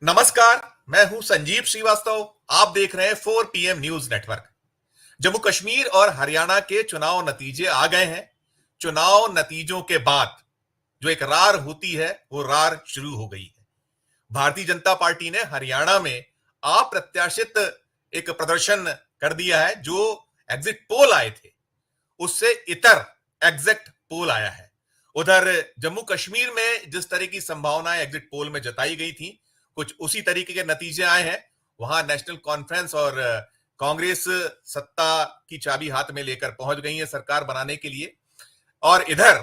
नमस्कार। मैं हूं संजीव श्रीवास्तव। आप देख रहे हैं 4 PM news network. Jammu Kashmir और हरियाणा के चुनाव नतीजे आ गए हैं। चुनाव नतीजों के बाद जो एक रार होती है वो रार शुरू हो गई है। भारतीय जनता पार्टी ने हरियाणा में अप्रत्याशित एक प्रदर्शन कर दिया है। जो एग्जिट पोल आए थे उससे इतर एग्जिट पोल आया है। उधर जम्मू कश्मीर में जिस तरह की संभावनाएं एग्जिट पोल में जताई गई थी, कुछ उसी तरीके के नतीजे आए हैं। वहां नेशनल कॉन्फ्रेंस और कांग्रेस सत्ता की चाबी हाथ में लेकर पहुंच गई है सरकार बनाने के लिए। और इधर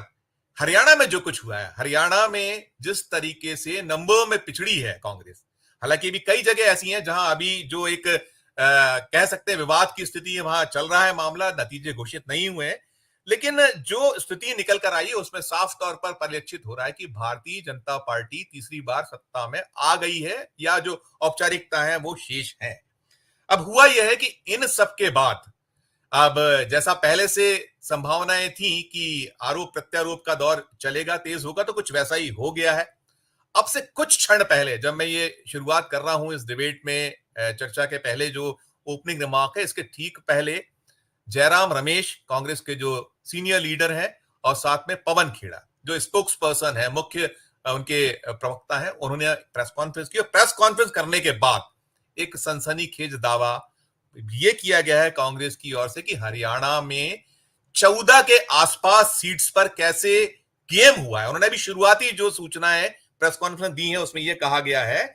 हरियाणा में जो कुछ हुआ है, हरियाणा में जिस तरीके से नंबर में पिछड़ी है कांग्रेस, हालांकि भी कई जगह ऐसी हैं जहां अभी जो एक कह सकते हैं विवाद की स्थिति है, वहां चल रहा है मामला, नतीजे घोषित नहीं हुए हैं। लेकिन जो स्थिति निकल कर आई है उसमें साफ तौर पर परिलक्षित हो रहा है कि भारतीय जनता पार्टी तीसरी बार सत्ता में आ गई है, या जो औपचारिकता है वो शेष है। अब हुआ यह है कि इन सब के बाद अब जैसा पहले से संभावनाएं थी कि आरोप प्रत्यारोप का दौर चलेगा, तेज होगा, तो कुछ वैसा ही हो गया है। अब से कुछ क्षण पहले जब मैं ये शुरुआत कर रहा हूं इस डिबेट में, चर्चा के पहले जो ओपनिंग रिमार्क है, इसके ठीक पहले जयराम रमेश, कांग्रेस के जो सीनियर लीडर हैं, और साथ में पवन खेड़ा जो स्पोक्स पर्सन है, मुख्य उनके प्रवक्ता हैं, उन्होंने प्रेस कॉन्फ्रेंस की। और प्रेस कॉन्फ्रेंस करने के बाद एक सनसनीखेज दावा ये किया गया है कांग्रेस की ओर से कि हरियाणा में 14 के आसपास सीट्स पर कैसे गेम हुआ है। उन्होंने अभी शुरुआती जो सूचनाएं प्रेस कॉन्फ्रेंस दी है उसमें यह कहा गया है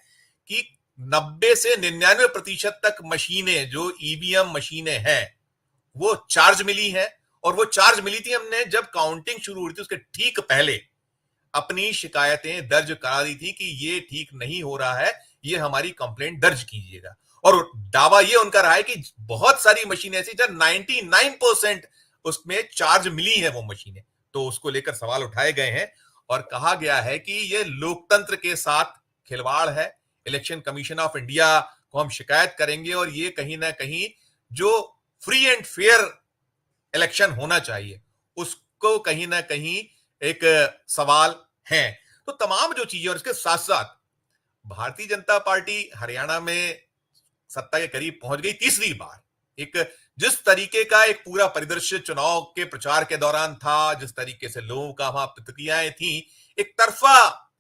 कि 90 से 99% तक मशीनें, जो ईवीएम मशीनें हैं, वो चार्ज मिली है। और वो चार्ज मिली थी, हमने जब काउंटिंग शुरू हुई थी उसके ठीक पहले अपनी शिकायतें दर्ज करा दी थी कि ये ठीक नहीं हो रहा है, ये हमारी कंप्लेंट दर्ज कीजिएगा। और दावा ये उनका रहा है कि बहुत सारी मशीनें ऐसी जब 99% उसमें चार्ज मिली है वो मशीनें, तो उसको लेकर सवाल उठाए गए हैं। और कहा गया है कि ये लोकतंत्र के साथ खिलवाड़ है। इलेक्शन कमीशन ऑफ इंडिया को हम शिकायत करेंगे, और ये कहीं ना कहीं जो फ्री एंड फेयर इलेक्शन होना चाहिए उसको कहीं ना कहीं एक सवाल है। तो तमाम जो चीजें, और इसके साथ साथ भारतीय जनता पार्टी हरियाणा में सत्ता के करीब पहुंच गई तीसरी बार। एक जिस तरीके का एक पूरा परिदृश्य चुनाव के प्रचार के दौरान था, जिस तरीके से लोगों का वहां प्रतिक्रियाएं थी, एक तरफा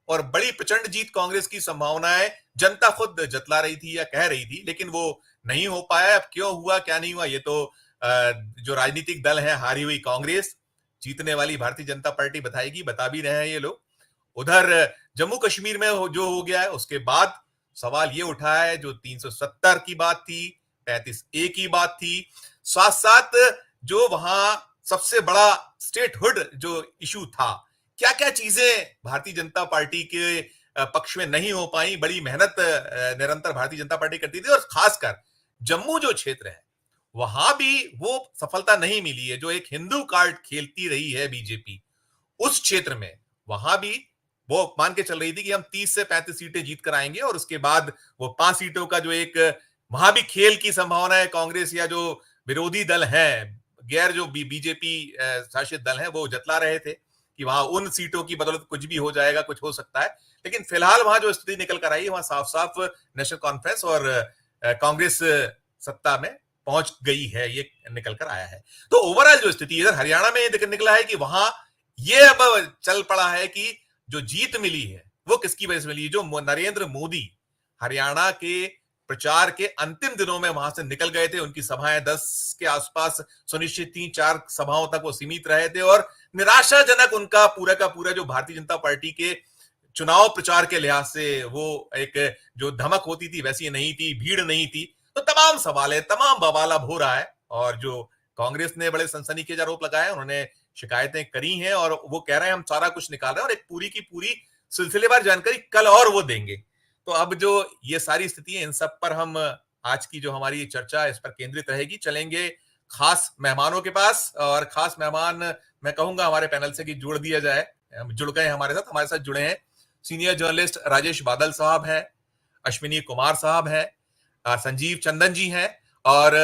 और बड़ी प्रचंड जीत कांग्रेस की संभावनाएं जनता खुद जतला रही थी या कह रही थी, लेकिन वो नहीं हो पाया। अब क्यों हुआ क्या नहीं हुआ ये तो जो राजनीतिक दल है, हारी हुई कांग्रेस, जीतने वाली भारतीय जनता पार्टी बताएगी, बता भी रहे हैं ये लोग। उधर जम्मू कश्मीर में जो हो गया है उसके बाद सवाल ये उठा है, जो 370 की बात थी, 35A की बात थी, साथ साथ जो वहां सबसे बड़ा स्टेटहुड जो इशू था, क्या क्या चीजें भारतीय जनता पार्टी के पक्ष में नहीं हो पाई। बड़ी मेहनत निरंतर भारतीय जनता पार्टी करती थी, और खासकर जम्मू जो क्षेत्र है वहां भी वो सफलता नहीं मिली है। जो एक हिंदू कार्ड खेलती रही है बीजेपी उस क्षेत्र में, वहां भी वो मान के चल रही थी कि हम 30 से 35 सीटें जीत कर आएंगे, और उसके बाद वो 5 सीटों का जो एक वहां भी खेल की संभावना है। कांग्रेस या जो विरोधी दल है, गैर जो बीजेपी शासित दल है, वो जतला रहे थे कि वहां उन सीटों की बदौलत कुछ भी हो जाएगा, कुछ हो सकता है। लेकिन फिलहाल वहां जो स्थिति निकल कर आई है, वहां साफ साफ नेशनल कॉन्फ्रेंस और कांग्रेस सत्ता में पहुंच गई है, ये निकल कर आया है। तो ओवरऑल जो स्थिति इधर हरियाणा में निकला है कि वहां ये अब चल पड़ा है कि जो जीत मिली है वो किसकी वजह से मिली है। जो नरेंद्र मोदी हरियाणा के प्रचार के अंतिम दिनों में वहां से निकल गए थे, उनकी सभाएं 10 के आसपास सुनिश्चित थी, 4 सभाओं तक वो सीमित रहे थे, और निराशाजनक उनका पूरा का पूरा जो भारतीय जनता पार्टी के चुनाव प्रचार के लिहाज से वो एक जो धमक होती थी वैसी नहीं थी, भीड़ नहीं थी। तो तमाम सवाल है, तमाम बवाल अब हो रहा है। और जो कांग्रेस ने बड़े सनसनीखेज आरोप लगाए, उन्होंने शिकायतें करी हैं, और वो कह रहे हैं हम सारा कुछ निकाल रहे हैं, और एक पूरी की पूरी सिलसिलेवार जानकारी कल और वो देंगे। तो अब जो ये सारी स्थिति है, इन सब पर हम आज की जो हमारी चर्चा इस पर केंद्रित रहेगी। चलेंगे खास मेहमानों के पास, और खास मेहमान मैं कहूंगा हमारे पैनल से कि जोड़ दिया जाए, जुड़ गए हमारे साथ जुड़े हैं सीनियर जर्नलिस्ट राजेश बादल साहब हैं, अश्विनी कुमार साहब हैं, संजीव चंदन जी हैं, और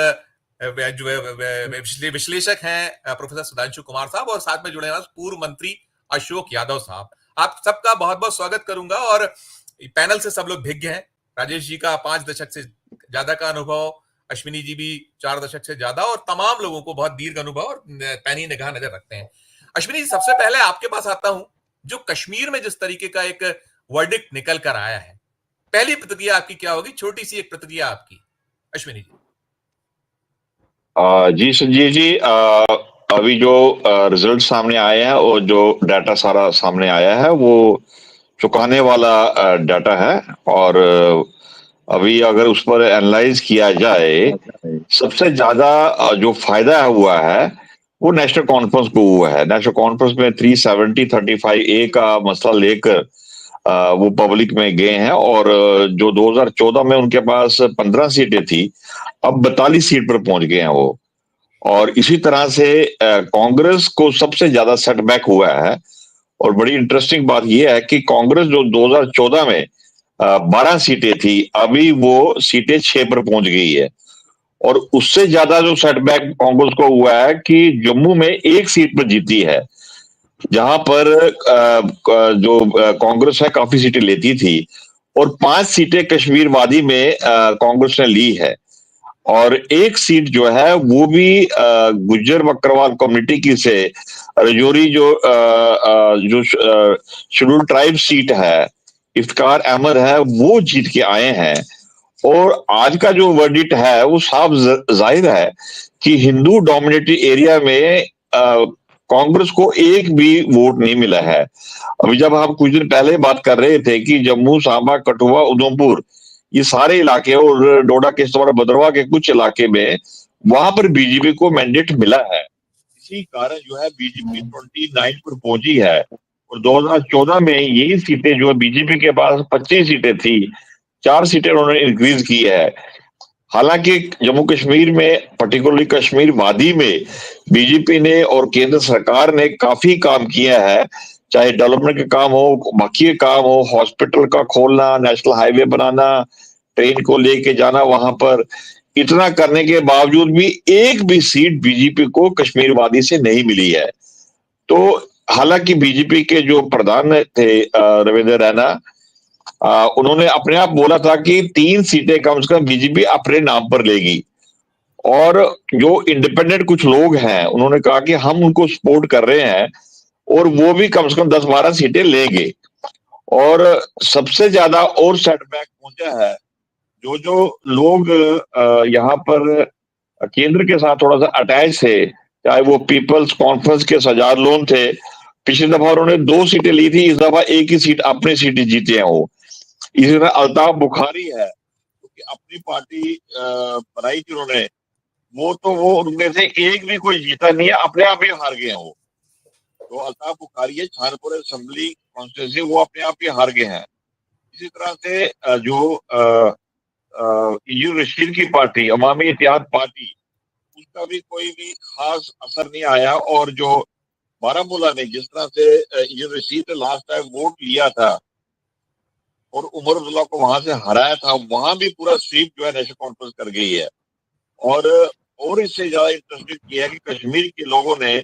विश्लेषक हैं प्रोफेसर सुधांशु कुमार साहब, और साथ में जुड़े हैं पूर्व मंत्री अशोक यादव साहब। आप सबका बहुत बहुत स्वागत करूंगा। और पैनल से सब लोग भिज्ञ हैं, राजेश जी का 5 दशक से ज्यादा का अनुभव, अश्विनी जी भी 4 दशक से ज्यादा, और तमाम लोगों को बहुत दीर्घ अनुभव और पैनी निगाह नजर रखते हैं। अश्विनी जी, सबसे पहले आपके पास आता हूं, जो कश्मीर में जिस तरीके का एक वर्डिक्ट निकल कर आया है, पहली प्रतिक्रिया आपकी क्या होगी? छोटी सी एक प्रतिक्रिया आपकी, अश्विनी जी। जी संजीव जी, अभी जो रिजल्ट सामने आए हैं और जो डाटा सारा सामने आया है वो चौंकाने वाला डाटा है। और अभी अगर उस पर एनालाइज किया जाए, सबसे ज्यादा जो फायदा हुआ है वो नेशनल कॉन्फ्रेंस को हुआ है। नेशनल कॉन्फ्रेंस में 370-35A का मसला लेकर वो पब्लिक में गए हैं, और जो 2014 में उनके पास 15 सीटें थी, अब 42 सीट पर पहुंच गए हैं वो। और इसी तरह से कांग्रेस को सबसे ज्यादा सेटबैक हुआ है। और बड़ी इंटरेस्टिंग बात यह है कि कांग्रेस जो 2014 में 12 सीटें थी, अभी वो सीटें 6 पर पहुंच गई है। और उससे ज्यादा जो सेटबैक कांग्रेस को हुआ है कि जम्मू में एक सीट पर जीती है, जहां पर जो कांग्रेस है काफी सीटें लेती थी, और 5 सीटें कश्मीर वादी में कांग्रेस ने ली है। और एक सीट जो है वो भी गुज्जर बकरवाल कम्युनिटी की से रजौरी, जो शेड्यूल ट्राइब सीट है, इफ्तिकार अहमद है, वो जीत के आए हैं। और आज का जो वर्डिक्ट है वो साफ जाहिर है कि हिंदू डोमिनेटेड एरिया में कांग्रेस को एक भी वोट नहीं मिला है। अभी जब हम कुछ दिन पहले बात कर रहे थे कि जम्मू, सांबा, कठुआ, उधमपुर, ये सारे इलाके, और डोडा, किश्तवाड़, भद्रवाह के कुछ इलाके में वहां पर बीजेपी को मैंडेट मिला है। इसी कारण जो है बीजेपी 29 पर पहुंची है। और 2014 में यही सीटें जो बीजेपी के पास 25 सीटें थी, 4 सीटें उन्होंने इंक्रीज की है। हालांकि जम्मू कश्मीर में, पर्टिकुलरली कश्मीर वादी में, बीजेपी ने और केंद्र सरकार ने काफी काम किया है। चाहे डेवलपमेंट के काम हो, बाकी के काम हो, हॉस्पिटल का खोलना, नेशनल हाईवे बनाना, ट्रेन को लेके जाना वहां पर, इतना करने के बावजूद भी एक भी सीट बीजेपी को कश्मीर वादी से नहीं मिली है। तो हालांकि बीजेपी के जो प्रधान थे रविंद्र रैना, उन्होंने अपने आप बोला था कि 3 सीटें कम से कम बीजेपी अपने नाम पर लेगी। और जो इंडिपेंडेंट कुछ लोग हैं उन्होंने कहा कि हम उनको सपोर्ट कर रहे हैं, और वो भी कम से कम 10-12 सीटें लेंगे। और सबसे ज्यादा और सेटबैक पहुंचा है जो जो लोग यहाँ पर केंद्र के साथ थोड़ा सा अटैच थे, चाहे वो पीपल्स कॉन्फ्रेंस के सजाद लोन थे। पिछली दफा उन्होंने 2 सीटें ली थी, इस दफा एक ही सीट अपनी सीटें जीते हैं वो। इसी तरह अल्ताफ बुखारी है, क्योंकि अपनी पार्टी बनाई थी उन्होंने, वो उनमें से एक भी कोई जीता नहीं है, अपने आप ही हार गए हैं वो। तो अल्ताफ बुखारी है, छानपुर असेंबली कॉन्स्टिट्यूंसी, वो अपने आप ही हार गए हैं। इसी तरह से यूर रशीद की पार्टी, अवामी इत्तेहाद पार्टी, उसका भी कोई भी खास असर नहीं आया। और जो बारामूला में जिस तरह से यूर रशीद ने लास्ट टाइम वोट लिया था और उमर अब्दुल्ला को वहां से हराया था, वहां भी पूरा स्वीप जो है नेशनल कॉन्फ्रेंस कर गई है। और इससे ज्यादा इंटरेस्टिंग किया है कि कश्मीर के लोगों ने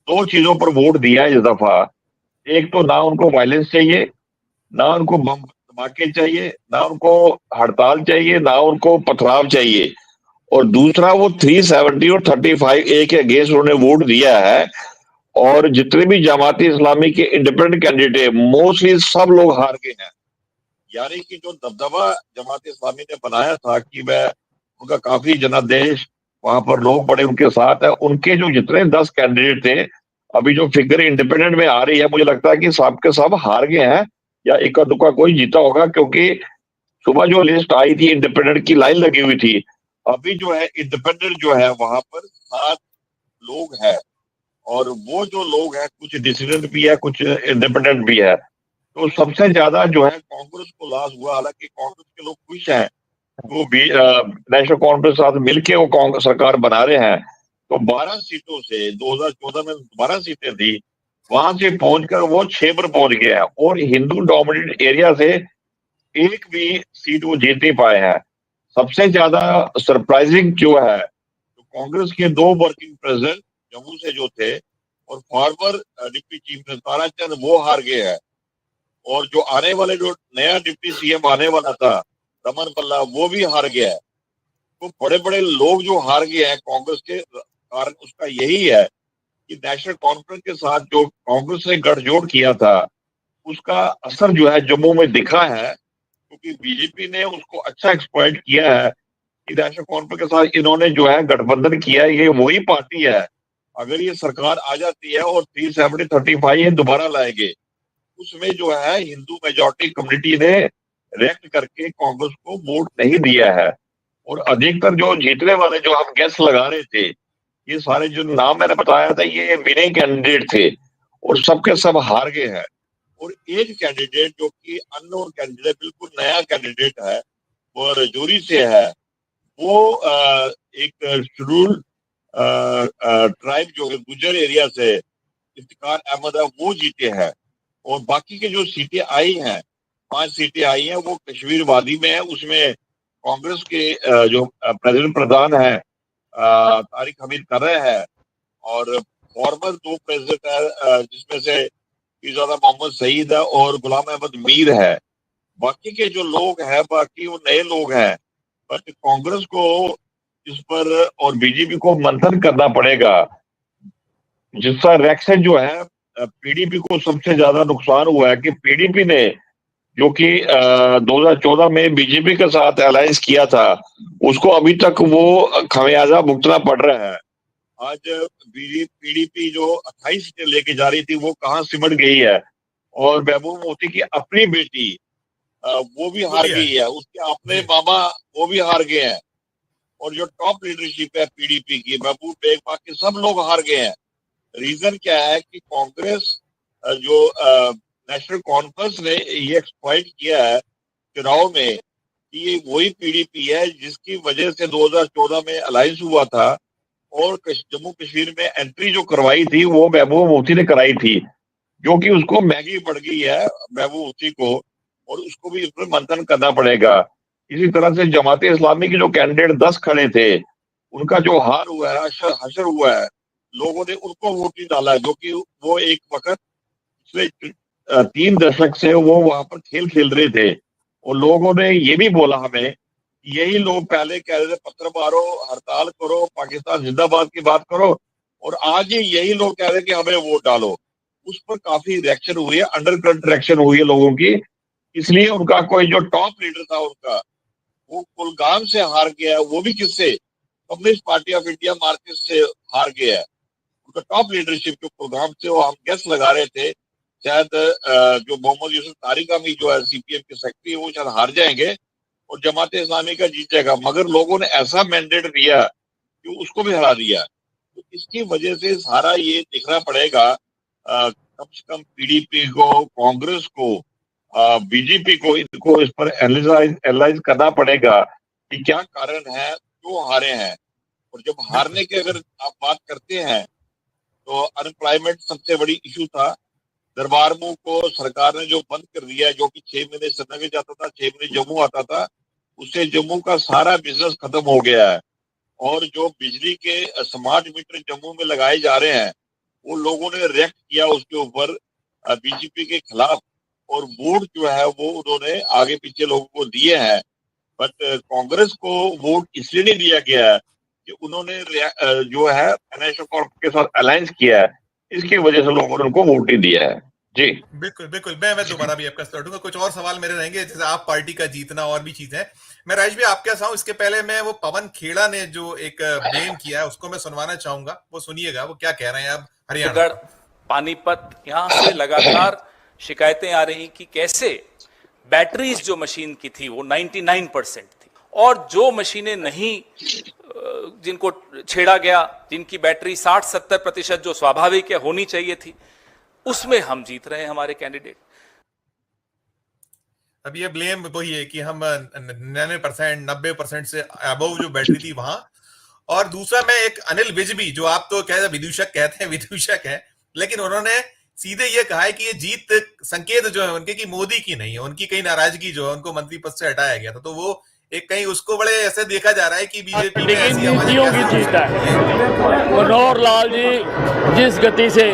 2 चीजों पर वोट दिया है इस दफा। एक तो ना उनको वायलेंस चाहिए, ना उनको बम धमाके चाहिए, ना उनको हड़ताल चाहिए, ना उनको पथराव चाहिए। और दूसरा, वो 370 और 35A के अगेंस्ट उन्होंने वोट दिया है। और जितने भी जमाती इस्लामी के इंडिपेंडेंट कैंडिडेट मोस्टली सब लोग हार गए हैं। यानी कि जो दबदबा जमात इस्लामी ने बनाया था कि मैं, उनका काफी जनादेश, वहां पर लोग बड़े उनके साथ है, उनके जो जितने 10 कैंडिडेट थे, अभी जो फिगर इंडिपेंडेंट में आ रही है, मुझे लगता है कि सब के सब हार गए हैं, या इक्का दुक्का कोई जीता होगा। क्योंकि सुबह जो लिस्ट आई थी इंडिपेंडेंट की, लाइन लगी हुई थी। अभी जो है इंडिपेंडेंट जो है वहां पर 7 लोग हैं। और वो जो लोग हैं, कुछ डिसिडेंट भी है, कुछ इंडिपेंडेंट भी है। तो सबसे ज्यादा जो है कांग्रेस को लॉस हुआ। हालांकि कांग्रेस के लोग खुश हैं, वो भी नेशनल कॉन्फ्रेंस के साथ मिलके वो कांग्रेस सरकार बना रहे हैं। तो 12 सीटों से 2014 में 12 सीटें थी, वहां से पहुंचकर वो 6 पर पहुंच गया है। और हिंदू डोमिनेटेड एरिया से एक भी सीट वो जीत नहीं पाए हैं। सबसे ज्यादा सरप्राइजिंग जो है, तो कांग्रेस के 2 वर्किंग प्रेसिडेंट जम्मू से जो थे, और farmer deputy chief minister Tarachand, वो हार गए हैं। और जो आने वाले, जो नया डिप्टी सीएम आने वाला था, रमन बल्ला, वो भी हार गया है। तो बड़े बड़े लोग जो हार गए हैं कांग्रेस के कारण, उसका यही है कि नेशनल कॉन्फ्रेंस के साथ जो कांग्रेस ने गठजोड़ किया था, उसका असर जो है जम्मू में दिखा है, क्योंकि बीजेपी ने उसको अच्छा एक्सप्लॉइट किया है कि नेशनल कॉन्फ्रेंस के साथ इन्होंने जो है गठबंधन किया है, ये वही पार्टी है। अगर ये सरकार आ जाती है और 370-35 ये दोबारा लाएंगे, उसमें जो है हिंदू मेजोरिटी कम्युनिटी ने रिएक्ट करके कांग्रेस को वोट नहीं दिया है। और अधिकतर जो जीतने वाले जो हम गैस लगा रहे थे, ये सारे जो नाम मैंने बताया था, ये विनय कैंडिडेट थे और सबके सब हार गए हैं। और एक कैंडिडेट जो कि अननोन कैंडिडेट, बिल्कुल नया कैंडिडेट है, वो रजौरी से है, वो एक शेड्यूल ट्राइब जो है गुजर एरिया से इफ्तिकार अहमद है, वो जीते हैं। और बाकी के जो सीटें आई हैं, 5 सीटें आई हैं, वो कश्मीर वादी में है। उसमें कांग्रेस के जो प्रेसिडेंट प्रधान है तारिक हमीद कर रहे हैं, और फॉर्मर 2 प्रेसिडेंट है, जिसमें से पीरजादा मोहम्मद सईद है और गुलाम अहमद मीर है। बाकी के जो लोग हैं, बाकी वो नए लोग हैं, बट कांग्रेस को इस पर और बीजेपी को मंथन करना पड़ेगा। जिसका रिएक्शन जो है पीडीपी को सबसे ज्यादा नुकसान हुआ है कि पीडीपी ने जो कि 2014 में बीजेपी के साथ अलायंस किया था, उसको अभी तक वो खमियाजा भुगतना पड़ रहा है। आज पीडीपी जो 28 सीटें लेके जा रही थी, वो कहाँ सिमट गई है। और महबूब मुफ्ती की अपनी बेटी वो भी वो हार भी है गई है, उसके अपने जी। मामा वो भी हार गए हैं। और जो टॉप लीडरशिप है पीडीपी की, महबूब बेग, बाकी सब लोग हार गए हैं। रीजन क्या है कि कांग्रेस जो नेशनल कॉन्फ्रेंस ने ये एक्सप्लॉइट किया है चुनाव में कि ये वही पीडीपी है जिसकी वजह से 2014 में अलायंस हुआ था। और जम्मू कश्मीर में एंट्री जो करवाई थी, वो महबूब मुफ्ती ने कराई थी, जो कि उसको महंगी पड़ गई है महबूब मुफ्ती को, और उसको भी इस पर मंथन करना पड़ेगा। इसी तरह से जमाते इस्लामी के जो कैंडिडेट 10 खड़े थे, उनका जो हार हुआ है, हशर हुआ है, लोगों ने उनको वोट नहीं डाला, जो कि वो एक वक्त पिछले 3 दशक से वो वहां पर खेल खेल रहे थे। और लोगों ने ये भी बोला हमें, यही लोग पहले कह रहे थे पत्थर मारो, हड़ताल करो, पाकिस्तान जिंदाबाद की बात करो, और आज ही यही लोग कह रहे हैं कि हमें वोट डालो। उस पर काफी रिएक्शन हुई है, अंडर करंट रिएक्शन हुई है लोगों की। इसलिए उनका कोई जो टॉप लीडर था उनका, वो कुलगाम से हार गया है। वो भी किससे? Communist party of India Marxist से हार गया है। उनका टॉप लीडरशिप जो कुलगाम से, वो हम गैस लगा रहे थे शायद जो मोहम्मद यूसुफ तारिक अमी जो है सीपीएम के सेक्रेटरी, वो शायद हार जाएंगे और जमात इस्लामी का जीत जाएगा। मगर लोगों ने ऐसा मैंडेट दिया कि उसको भी हरा दिया। तो इसकी वजह से सारा ये देखना पड़ेगा, कम से कम पीडीपी को, कांग्रेस को, बीजेपी को, इनको इस पर एनालाइज करना पड़ेगा कि क्या कारण है, क्यों हारे हैं। और जब बिल्कुल हारने की अगर आप बात करते हैं, तो अनएम्प्लॉयमेंट सबसे बड़ी इशू था। दरबार मूव को सरकार ने जो बंद कर दिया है, जो कि 6 महीने श्रीनगर जाता था, 6 महीने जम्मू आता था, उससे जम्मू का सारा बिजनेस खत्म हो गया है। और जो बिजली के स्मार्ट मीटर जम्मू में लगाए जा रहे हैं, वो लोगों ने रिएक्ट किया उसके ऊपर बीजेपी के खिलाफ, और वोट जो है वो उन्होंने आगे पीछे लोगों को दिए हैं। बट कांग्रेस को वोट इसलिए नहीं दिया गया है कि उन्होंने जो है नेशनल कांग्रेस के साथ अलायंस किया है, इसकी वजह से लोगों ने उनको वोट नहीं दिया है। जी। बिल्कुल बिल्कुल, मैं दोबारा भी आपका लौटूंगा, कुछ और सवाल मेरे रहेंगे, जैसे आप पार्टी का जीतना और भी चीजें। मैं राजेश भी आपके साथ हूं, इसके पहले मैं वो पवन खेड़ा ने जो एक ब्लेम किया है उसको मैं सुनवाना चाहूंगा, वो सुनिएगा वो क्या कह रहे हैं अब हरियाणा गढ़, पर। पानीपत, यहाँ से लगातार शिकायतें आ रही कि कैसे बैटरीज जो मशीन की थी वो 99% थी, और जो मशीनें नहीं, जिनको छेड़ा गया, जिनकी बैटरी 60-70% जो स्वाभाविक है होनी चाहिए थी, उसमें हम जीत रहे हैं हमारे कैंडिडेट। अब ये ब्लेम वही है कि हम 99%, 90% से अबव जो बैटरी थी वहां। और दूसरा, मैं एक अनिल विज भी, जो आप तो कहते विदूषक कहते हैं, विदूषक है, लेकिन उन्होंने सीधे ये कहा है कि ये जीत संकेत जो है उनके, कि मोदी की नहीं है, उनकी कई नाराजगी जो है, उनको मंत्री पद से हटाया गया था, तो वो एक कहीं उसको बड़े ऐसे देखा जा रहा है कि बीजेपी में लेकिन ऐसी आवाजें नीतियों की कैसे जीत हो सकती है। मनोहर लाल जी जिस गति से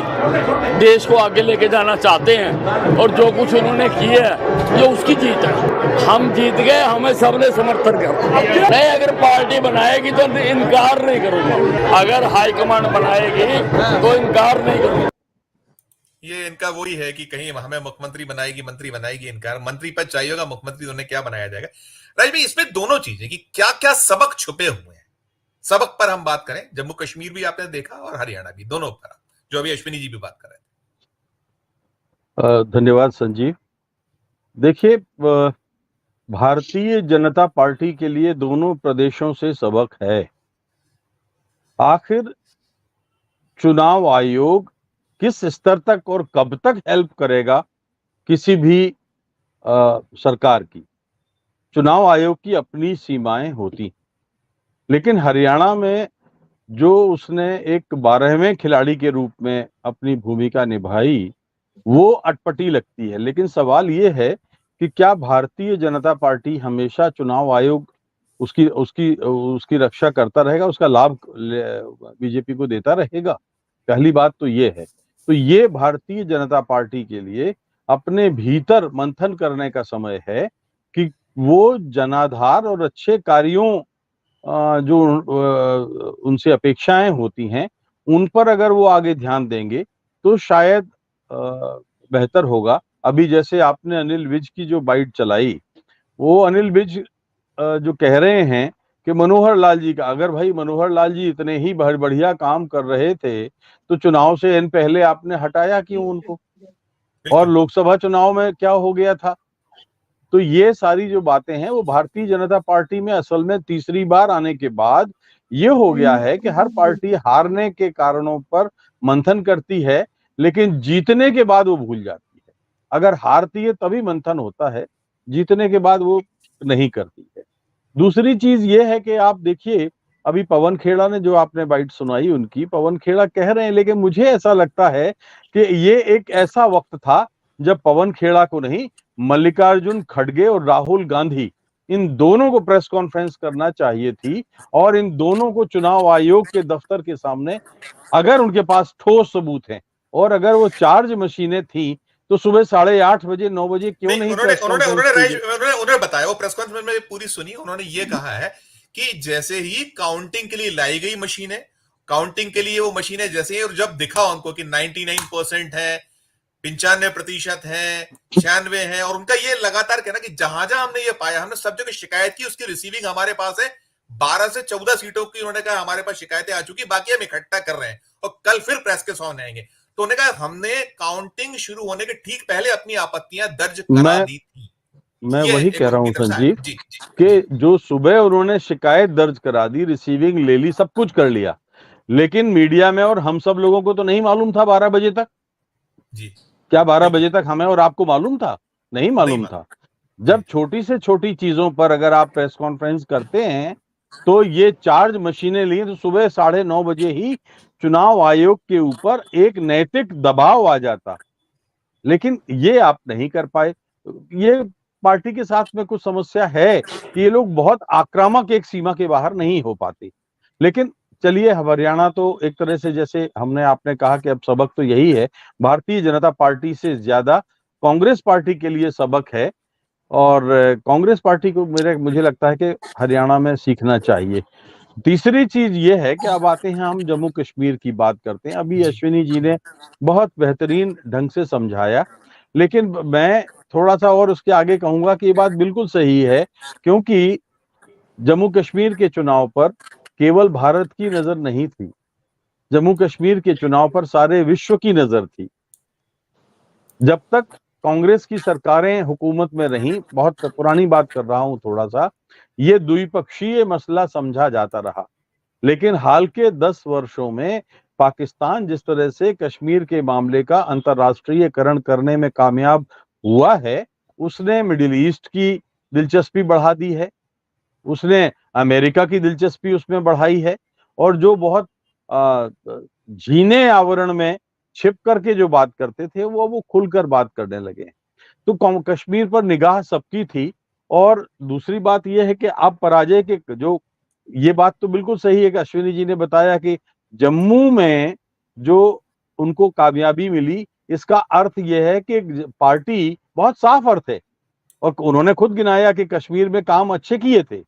देश को आगे लेके जाना चाहते हैं और जो कुछ उन्होंने किया है ये उसकी जीत है। हम जीत गए, हमें सबने समर्थन किया। नहीं, अगर पार्टी बनाएगी तो इनकार नहीं करूंगा, अगर हाईकमांड बनाएगी तो इनकार नहीं करूंगा। ये इनका वही है कि कहीं हमें मुख्यमंत्री बनाएगी, मंत्री बनाएगी, इनकार मंत्री पद चाहिए होगा, मुख्यमंत्री उन्हें क्या बनाया जाएगा। राज भाई, इसमें दोनों चीजें कि क्या क्या सबक छुपे हुए हैं, सबक पर हम बात करें, जम्मू कश्मीर भी आपने देखा और हरियाणा भी, दोनों पर, जो अभी अश्विनी जी भी बात कर रहे थे। धन्यवाद संजीव। देखिए, भारतीय जनता पार्टी के लिए दोनों प्रदेशों से सबक है। आखिर चुनाव आयोग किस स्तर तक और कब तक हेल्प करेगा किसी भी सरकार की। चुनाव आयोग की अपनी सीमाएं होती, लेकिन हरियाणा में जो उसने एक 12वें खिलाड़ी के रूप में अपनी भूमिका निभाई वो अटपटी लगती है। लेकिन सवाल ये है कि क्या भारतीय जनता पार्टी हमेशा चुनाव आयोग उसकी उसकी उसकी रक्षा करता रहेगा, उसका लाभ बीजेपी को देता रहेगा? पहली बात तो ये है। तो ये भारतीय जनता पार्टी के लिए अपने भीतर मंथन करने का समय है कि वो जनाधार और अच्छे कार्यों जो उनसे अपेक्षाएं होती हैं उन पर अगर वो आगे ध्यान देंगे तो शायद बेहतर होगा। अभी जैसे आपने अनिल विज की जो बाइट चलाई, वो अनिल विज जो कह रहे हैं कि मनोहर लाल जी का, अगर भाई मनोहर लाल जी इतने ही बढ़िया काम कर रहे थे तो चुनाव से इन पहले आपने हटाया क्यों उनको? और लोकसभा चुनाव में क्या हो गया था? तो ये सारी जो बातें हैं वो भारतीय जनता पार्टी में असल में तीसरी बार आने के बाद ये हो गया है कि हर पार्टी हारने के कारणों पर मंथन करती है, लेकिन जीतने के बाद वो भूल जाती है। अगर हारती है तभी मंथन होता है, जीतने के बाद वो नहीं करती है। दूसरी चीज ये है कि आप देखिए, अभी पवन खेड़ा ने जो आपने बाइट सुनाई उनकी, पवन खेड़ा कह रहे हैं, लेकिन मुझे ऐसा लगता है कि ये एक ऐसा वक्त था जब पवन खेड़ा को नहीं, मल्लिकार्जुन खड़गे और राहुल गांधी, इन दोनों को प्रेस कॉन्फ्रेंस करना चाहिए थी और इन दोनों को चुनाव आयोग के दफ्तर के सामने, अगर उनके पास ठोस सबूत हैं और अगर वो चार्ज मशीनें थी तो सुबह 8:30 बजे 9 बजे क्यों नहीं प्रेस कॉन्फ्रेंस? उन्होंने बताया, वो प्रेस कॉन्फ्रेंस में पूरी सुनी, उन्होंने ये कहा है कि जैसे ही काउंटिंग के लिए लाई गई मशीनें, काउंटिंग के लिए वो मशीनें जैसे ही, और जब दिखा उनको कि 99% है, 95% है, 96 है, और उनका ये लगातार कहना कि जहां जहां हमने ये पाया, हमने सब जगह शिकायत की, उसकी रिसीविंग हमारे पास है। 12 से 14 सीटों की उन्होंने कहा हमारे पास शिकायतें आ चुकी, बाकी हम इकट्ठा कर रहे हैं और कल फिर प्रेस के सामने आएंगे। तो उन्होंने कहा हमने काउंटिंग शुरू होने के ठीक पहले अपनी आपत्तियां दर्ज करा दी थी। मैं वही कह रहा हूं संजीव जी, कि जो सुबह उन्होंने शिकायत दर्ज करा दी, रिसीविंग ले ली, सब कुछ कर लिया, लेकिन मीडिया में और हम सब लोगों को तो नहीं मालूम था 12 बजे तक। जी, क्या 12 बजे तक हमें और आपको मालूम था? नहीं मालूम था। जब छोटी से छोटी चीजों पर अगर आप प्रेस कॉन्फ्रेंस करते हैं तो ये चार्ज मशीनें ली तो सुबह 9:30 बजे ही चुनाव आयोग के ऊपर एक नैतिक दबाव आ जाता, लेकिन ये आप नहीं कर पाए। ये पार्टी के साथ में कुछ समस्या है कि ये लोग बहुत आक्रामक एक सीमा के बाहर नहीं हो पाते। लेकिन चलिए, हरियाणा तो एक तरह से, जैसे हमने आपने कहा कि अब सबक तो यही है, भारतीय जनता पार्टी से ज्यादा कांग्रेस पार्टी के लिए सबक है और कांग्रेस पार्टी को मुझे लगता है कि हरियाणा में सीखना चाहिए। तीसरी चीज ये है कि अब आते हैं हम जम्मू कश्मीर की बात करते हैं। अभी अश्विनी जी ने बहुत बेहतरीन ढंग से समझाया, लेकिन मैं थोड़ा सा और उसके आगे कहूंगा कि ये बात बिल्कुल सही है, क्योंकि जम्मू कश्मीर के चुनाव पर केवल भारत की नजर नहीं थी, जम्मू कश्मीर के चुनाव पर सारे विश्व की नजर थी। जब तक कांग्रेस की सरकारें हुकूमत में रहीं, बहुत पुरानी बात कर रहा हूं थोड़ा सा, ये द्विपक्षीय मसला समझा जाता रहा। लेकिन हाल के 10 वर्षों में पाकिस्तान जिस तरह से कश्मीर के मामले का अंतर्राष्ट्रीयकरण करने में कामयाब हुआ है, उसने मिडिल ईस्ट की दिलचस्पी बढ़ा दी है, उसने अमेरिका की दिलचस्पी उसमें बढ़ाई है, और जो बहुत झीने आवरण में छिप करके जो बात करते थे वो खुलकर बात करने लगे। तो कश्मीर पर निगाह सबकी थी और दूसरी बात यह है कि अब पराजय के जो, ये बात तो बिल्कुल सही है कि अश्विनी जी ने बताया कि जम्मू में जो उनको कामयाबी मिली, इसका अर्थ यह है कि पार्टी बहुत साफ अर्थ है, और उन्होंने खुद गिनाया कि कश्मीर में काम अच्छे किए थे।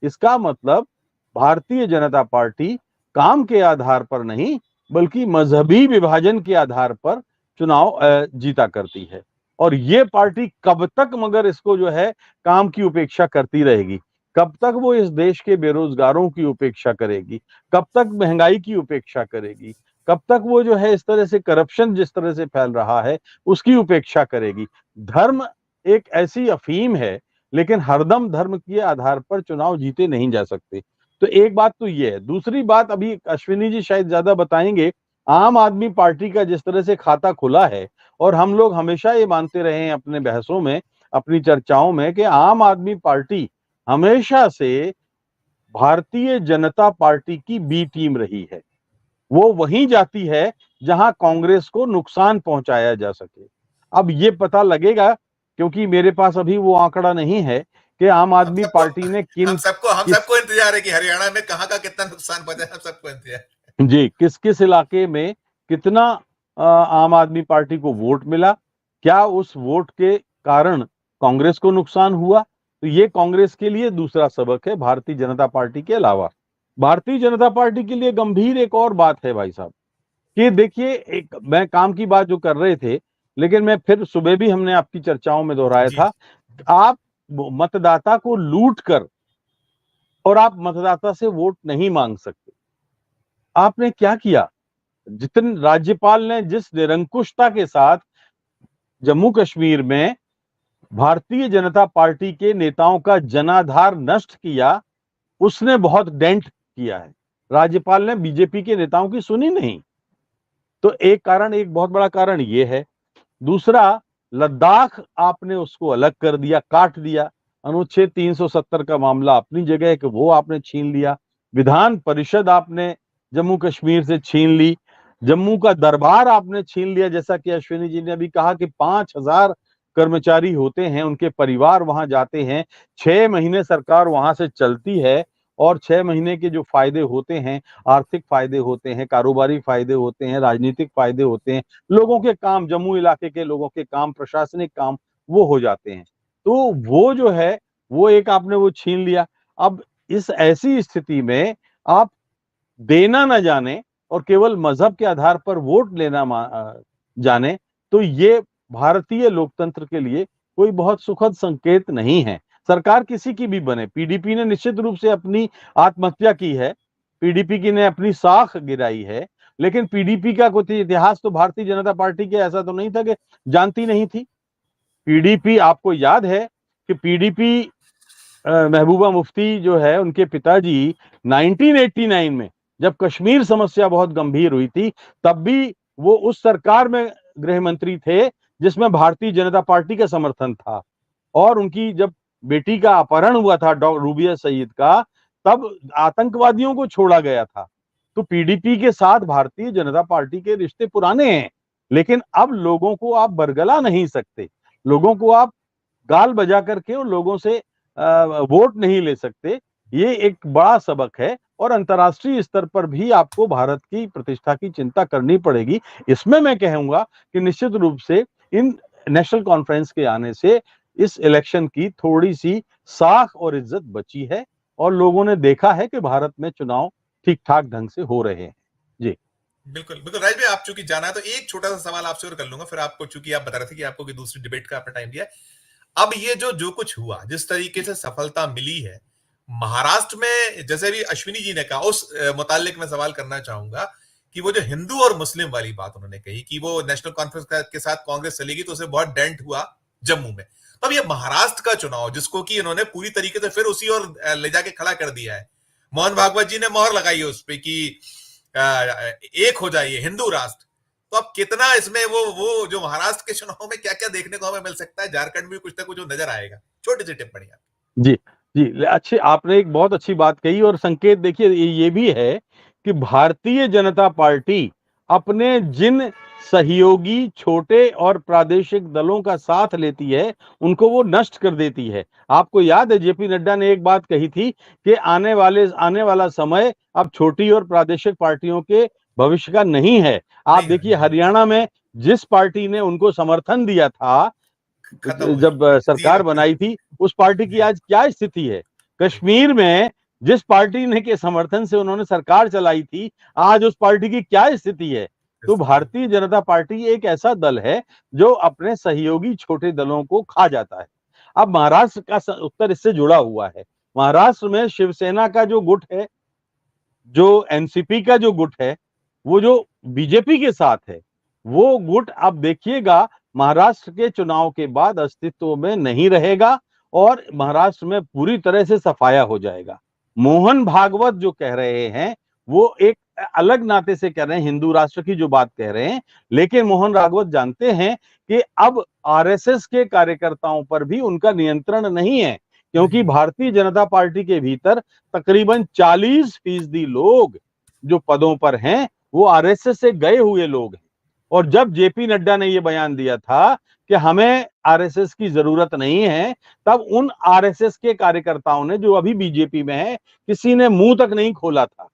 इसका मतलब भारतीय जनता पार्टी काम के आधार पर नहीं बल्कि मजहबी विभाजन के आधार पर चुनाव जीता करती है। और ये पार्टी कब तक मगर इसको जो है काम की उपेक्षा करती रहेगी, कब तक वो इस देश के बेरोजगारों की उपेक्षा करेगी, कब तक महंगाई की उपेक्षा करेगी, कब तक वो जो है इस तरह से करप्शन जिस तरह से फैल रहा है उसकी उपेक्षा करेगी। धर्म एक ऐसी अफीम है, लेकिन हरदम धर्म के आधार पर चुनाव जीते नहीं जा सकते। तो एक बात तो ये है। दूसरी बात अभी अश्विनी जी शायद ज्यादा बताएंगे, आम आदमी पार्टी का जिस तरह से खाता खुला है, और हम लोग हमेशा ये मानते रहे हैं अपने बहसों में, अपनी चर्चाओं में, कि आम आदमी पार्टी हमेशा से भारतीय जनता पार्टी की बी टीम रही है। वो वहीं जाती है जहां कांग्रेस को नुकसान पहुंचाया जा सके। अब ये पता लगेगा, क्योंकि मेरे पास अभी वो आंकड़ा नहीं है कि आम आदमी पार्टी ने हम सबको इंतजार है कि हरियाणा में कहां का कितना नुकसान पहुंचा है, हम सबको इंतजार जी, किस किस इलाके में कितना आम आदमी पार्टी को वोट मिला, क्या उस वोट के कारण कांग्रेस को नुकसान हुआ। तो ये कांग्रेस के लिए दूसरा सबक है, भारतीय जनता पार्टी के अलावा। भारतीय जनता पार्टी के लिए गंभीर एक और बात है भाई साहब, कि देखिए, एक मैं काम की बात जो कर रहे थे, लेकिन मैं फिर सुबह भी हमने आपकी चर्चाओं में दोहराया था, आप मतदाता को लूट कर और आप मतदाता से वोट नहीं मांग सकते। आपने क्या किया, जितने राज्यपाल ने जिस निरंकुशता के साथ जम्मू कश्मीर में भारतीय जनता पार्टी के नेताओं का जनाधार नष्ट किया, उसने बहुत डेंट किया है। राज्यपाल ने बीजेपी के नेताओं की सुनी नहीं। तो एक कारण, एक बहुत बड़ा कारण ये है। दूसरा, लद्दाख आपने उसको अलग कर दिया, काट दिया। अनुच्छेद 370 का मामला अपनी जगह है कि वो आपने छीन लिया। विधान परिषद आपने जम्मू कश्मीर से छीन ली। जम्मू का दरबार आपने छीन लिया, जैसा कि अश्विनी जी ने अभी कहा कि 5000 कर्मचारी होते हैं, उनके परिवार वहां जाते हैं, 6 महीने सरकार वहां से चलती है, और 6 महीने के जो फायदे होते हैं, आर्थिक फायदे होते हैं, कारोबारी फायदे होते हैं, राजनीतिक फायदे होते हैं, लोगों के काम, जम्मू इलाके के लोगों के काम, प्रशासनिक काम वो हो जाते हैं। तो वो जो है वो एक आपने वो छीन लिया। अब इस ऐसी स्थिति में आप देना न जाने और केवल मजहब के आधार पर वोट लेना जाने, तो ये भारतीय लोकतंत्र के लिए कोई बहुत सुखद संकेत नहीं है। सरकार किसी की भी बने, पीडीपी ने निश्चित रूप से अपनी आत्महत्या की है, पीडीपी की ने अपनी साख गिराई है, लेकिन पीडीपी का कोई इतिहास तो भारतीय जनता पार्टी के ऐसा तो नहीं था कि जानती नहीं थी। पीडीपी, आपको याद है कि पीडीपी महबूबा मुफ्ती जो है, उनके पिताजी 1989 में जब कश्मीर समस्या बहुत गंभीर हुई थी, तब भी वो उस सरकार में गृह मंत्री थे जिसमें भारतीय जनता पार्टी का समर्थन था। और उनकी जब बेटी का अपहरण हुआ था रूबिया सईद का, तब आतंकवादियों को छोड़ा गया था। तो पीडीपी के साथ भारतीय जनता पार्टी के रिश्ते पुराने हैं, लेकिन अब लोगों को आप बरगला नहीं सकते, लोगों को आप गाल बजा करके और लोगों से वोट नहीं ले सकते। ये एक बड़ा सबक है, और अंतर्राष्ट्रीय स्तर पर भी आपको भारत की प्रतिष्ठा की चिंता करनी पड़ेगी। इसमें मैं कहूंगा कि निश्चित रूप से इन नेशनल कॉन्फ्रेंस के आने से इस इलेक्शन की थोड़ी सी साख और इज्जत बची है, और लोगों ने देखा है कि भारत में चुनाव ठीक ठाक ढंग से हो रहे हैं। जी बिल्कुल बिल्कुल राज भाई, आप चूंकि जाना है तो एक छोटा सा सवाल आपसे और कर लूंगा, फिर आपको, चूंकि आप बता रहे थे कि आपको दूसरी डिबेट का आपने टाइम दिया। अब ये जो कुछ हुआ, जिस तरीके से सफलता मिली है महाराष्ट्र में, जैसे भी अश्विनी जी ने कहा, उस मुतालिक मैं सवाल करना चाहूंगा कि वो जो हिंदू और मुस्लिम वाली बात उन्होंने कही कि वो नेशनल कॉन्फ्रेंस के साथ कांग्रेस चलेगी, तो उसे बहुत डेंट हुआ जम्मू में। तब ये महाराष्ट्र का चुनाव, जिसको कि इन्होंने पूरी तरीके से फिर उसी ओर ले जाके खड़ा कर दिया है, मोहन भागवत जी ने मोहर लगाई है उस पर कि एक हो जाइए हिंदू राष्ट्र। तो अब कितना इसमें वो जो महाराष्ट्र के चुनाव में क्या क्या देखने को हमें मिल सकता है, झारखंड में कुछ ना कुछ नजर आएगा। छोटी सी टिप्पणी आप। जी जी, अच्छी, आपने एक बहुत अच्छी बात कही, और संकेत देखिए ये भी है कि भारतीय जनता पार्टी अपने जिन सहयोगी छोटे और प्रादेशिक दलों का साथ लेती है, उनको वो नष्ट कर देती है। आपको याद है जेपी नड्डा ने एक बात कही थी कि आने वाला समय अब छोटी और प्रादेशिक पार्टियों के भविष्य का नहीं है। आप नहीं, देखिए नहीं, हरियाणा में जिस पार्टी ने उनको समर्थन दिया था खत्म हो जब चुकी है। सरकार जीरो, बनाई थी, उस पार्टी की जी, आज क्या स्थिति है? कश्मीर में जिस पार्टी ने के समर्थन से उन्होंने सरकार चलाई थी, आज उस पार्टी की क्या स्थिति है? तो भारतीय जनता पार्टी एक ऐसा दल है जो अपने सहयोगी छोटे दलों को खा जाता है। अब महाराष्ट्र का उत्तर इससे जुड़ा हुआ है। महाराष्ट्र में शिवसेना का जो गुट है, जो एनसीपी का जो गुट है, वो जो बीजेपी के साथ है, वो गुट अब देखिएगा महाराष्ट्र के चुनाव के बाद अस्तित्व में नहीं रहेगा और महाराष्ट्र में पूरी तरह से सफाया हो जाएगा। मोहन भागवत जो कह रहे हैं, वो एक अलग नाते से कह रहे हैं, हिंदू राष्ट्र की जो बात कह रहे हैं, लेकिन मोहन भागवत जानते हैं कि अब आरएसएस के कार्यकर्ताओं पर भी उनका नियंत्रण नहीं है, क्योंकि भारतीय जनता पार्टी के भीतर तकरीबन 40% लोग जो पदों पर हैं वो आरएसएस से गए हुए लोग हैं। और जब जेपी नड्डा ने ये बयान दिया था कि हमें आरएसएस की जरूरत नहीं है, तब उन आरएसएस के कार्यकर्ताओं ने जो अभी बीजेपी में है, किसी ने मुंह तक नहीं खोला था।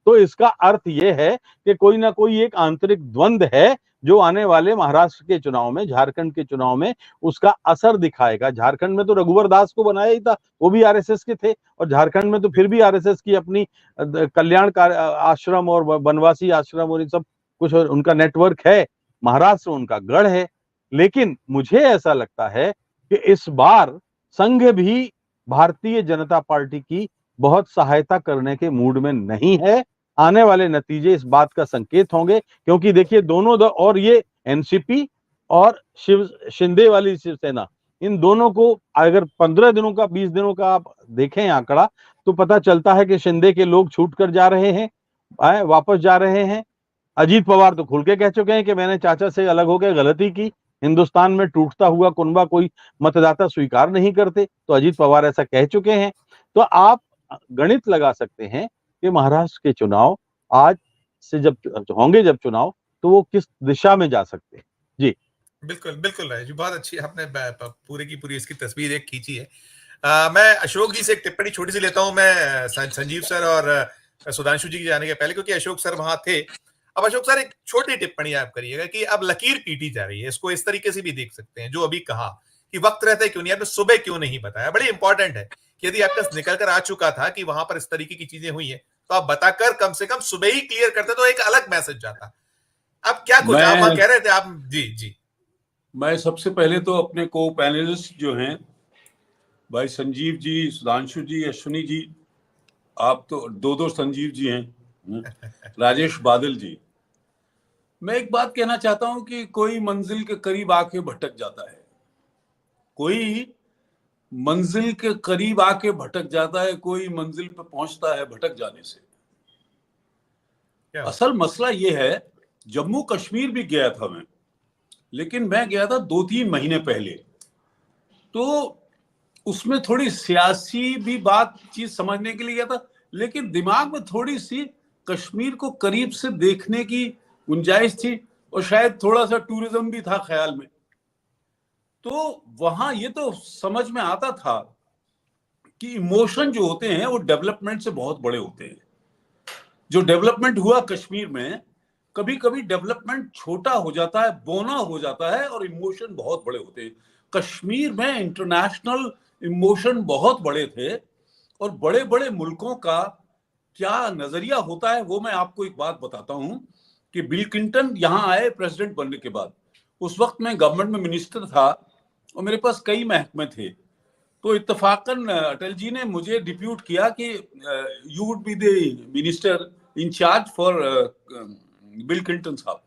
तो इसका अर्थ यह है कि कोई ना कोई एक आंतरिक द्वंद्व है जो आने वाले महाराष्ट्र के चुनाव में, झारखंड के चुनाव में उसका असर दिखाएगा। झारखंड में तो रघुवर दास को बनाया ही था, वो भी आरएसएस के थे, और झारखंड में तो फिर भी आरएसएस की अपनी कल्याण आश्रम और वनवासी आश्रम और इन सब कुछ उनका नेटवर्क है। महाराष्ट्र उनका गढ़ है। लेकिन मुझे ऐसा लगता है कि इस बार संघ भी भारतीय जनता पार्टी की बहुत सहायता करने के मूड में नहीं है। आने वाले नतीजे इस बात का संकेत होंगे, क्योंकि देखिए दोनों और ये एनसीपी और शिंदे वाली शिवसेना, इन दोनों को अगर 15 दिनों का 20 दिनों का आप देखें आंकड़ा, तो पता चलता है कि शिंदे के लोग छूट कर जा रहे हैं, वापस जा रहे हैं। अजीत पवार तो खुल के कह चुके हैं कि मैंने चाचा से अलग होकर गलती की। हिंदुस्तान में टूटता हुआ कुनबा कोई मतदाता स्वीकार नहीं करते, तो अजीत पवार ऐसा कह चुके हैं। तो आप गणित लगा सकते हैं कि महाराष्ट्र के चुनाव आज से जब होंगे, जब चुनाव, तो वो किस दिशा में जा सकते हैं। जी बिल्कुल बिल्कुल राय जी, बहुत अच्छी आपने पूरी की पूरी इसकी तस्वीर एक खींची है। मैं अशोक जी से एक टिप्पणी छोटी सी लेता हूं, मैं संजीव सर और सुधांशु जी की जाने के पहले, क्योंकि अशोक सर वहां थे। अब अशोक सर एक छोटी टिप्पणी आप करिएगा कि अब लकीर पीटी जा रही है, इसको इस तरीके से भी देख सकते हैं, जो अभी कहा कि वक्त रहते क्यों नहीं, आपने सुबह क्यों नहीं बताया, बड़ी इंपॉर्टेंट है कि यदि आपका निकल कर आ चुका था कि वहां पर इस तरीके की चीजें हुई है, तो आप बताकर कम से कम सुबह ही क्लियर करते तो एक अलग मैसेज जाता। अब क्या कुछ आप वहां कह रहे थे आप? जी जी। मैं सबसे पहले तो अपने को पैनलिस्ट जो हैं भाई संजीव जी, सुधांशु जी, अश्विनी जी, आप तो दो संजीव जी हैं, राजेश बादल जी, मैं एक बात कहना चाहता हूं कि कोई मंजिल के करीब आके भटक जाता है, कोई मंजिल के करीब आके भटक जाता है, कोई मंजिल पे पहुंचता है भटक जाने से। असल मसला ये है, जम्मू कश्मीर भी गया था मैं, लेकिन मैं गया था 2-3 महीने पहले, तो उसमें थोड़ी सियासी भी चीज समझने के लिए गया था, लेकिन दिमाग में थोड़ी सी कश्मीर को करीब से देखने की गुंजाइश थी, और शायद थोड़ा सा टूरिज्म भी था ख्याल में। तो वहां ये तो समझ में आता था कि इमोशन जो होते हैं वो डेवलपमेंट से बहुत बड़े होते हैं। जो डेवलपमेंट हुआ कश्मीर में, कभी कभी डेवलपमेंट छोटा हो जाता है, बौना हो जाता है, और इमोशन बहुत बड़े होते हैं। कश्मीर में इंटरनेशनल इमोशन बहुत बड़े थे, और बड़े बड़े मुल्कों का क्या नजरिया होता है वो मैं आपको एक बात बताता हूं कि बिल क्लिंटन यहां आए प्रेसिडेंट बनने के बाद, उस वक्त मैं गवर्नमेंट में मिनिस्टर था और मेरे पास कई महकमे थे, तो इत्तेफाकन अटल जी ने मुझे डिप्यूट किया कि you would be the minister in charge for bill Clinton साहब,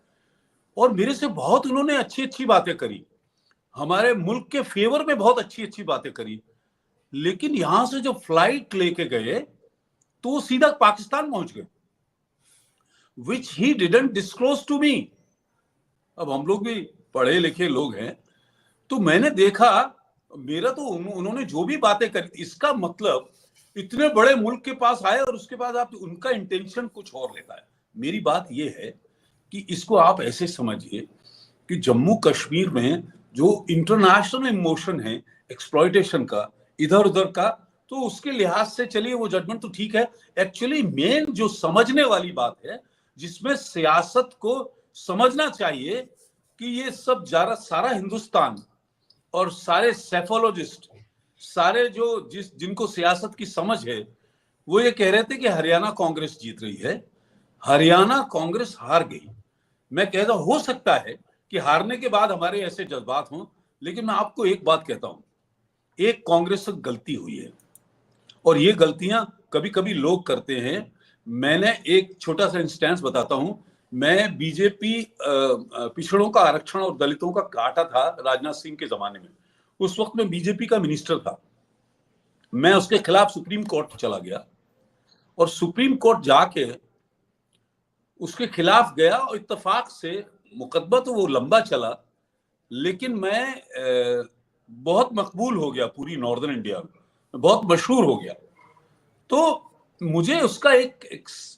और मेरे से बहुत उन्होंने अच्छी अच्छी बातें करी, हमारे मुल्क के फेवर में बहुत अच्छी अच्छी बातें करी। लेकिन यहां से जो फ्लाइट लेके गए तो वो सीधा पाकिस्तान पहुंच गए, which he didn't disclose to me. अब हम लोग भी पढ़े लिखे लोग हैं, तो मैंने देखा, मेरा तो उन्होंने जो भी बातें करी, इसका मतलब इतने बड़े मुल्क के पास आए और उसके बाद आप उनका इंटेंशन कुछ और लेता है। मेरी बात यह है कि इसको आप ऐसे समझिए कि जम्मू कश्मीर में जो इंटरनेशनल इमोशन है एक्सप्लॉइटेशन का, इधर उधर का, तो उसके लिहाज से चलिए वो जजमेंट तो ठीक है। एक्चुअली मेन जो समझने वाली बात है, जिसमें सियासत को समझना चाहिए कि ये सब सारा हिंदुस्तान और सारे सेफोलॉजिस्ट, सारे जो जिनको सियासत की समझ है, वो ये कह रहे थे कि हरियाणा कांग्रेस जीत रही है, हरियाणा कांग्रेस हार गई। मैं कहता हो सकता है कि हारने के बाद हमारे ऐसे जज्बात हों, लेकिन मैं आपको एक बात कहता हूं, एक कांग्रेस से गलती हुई है और ये गलतियां कभी कभी लोग करते हैं। मैंने एक छोटा सा इंस्टेंस बताता हूं। मैं बीजेपी पिछड़ों का आरक्षण और दलितों का काटा था राजनाथ सिंह के जमाने में। उस वक्त मैं बीजेपी का मिनिस्टर था। मैं उसके खिलाफ सुप्रीम कोर्ट चला गया और सुप्रीम कोर्ट जाके उसके खिलाफ गया और इत्तेफाक से मुकदमा तो वो लंबा चला, लेकिन मैं बहुत मकबूल हो गया पूरी नॉर्दर्न इंडिया में, बहुत मशहूर हो गया। तो मुझे उसका एक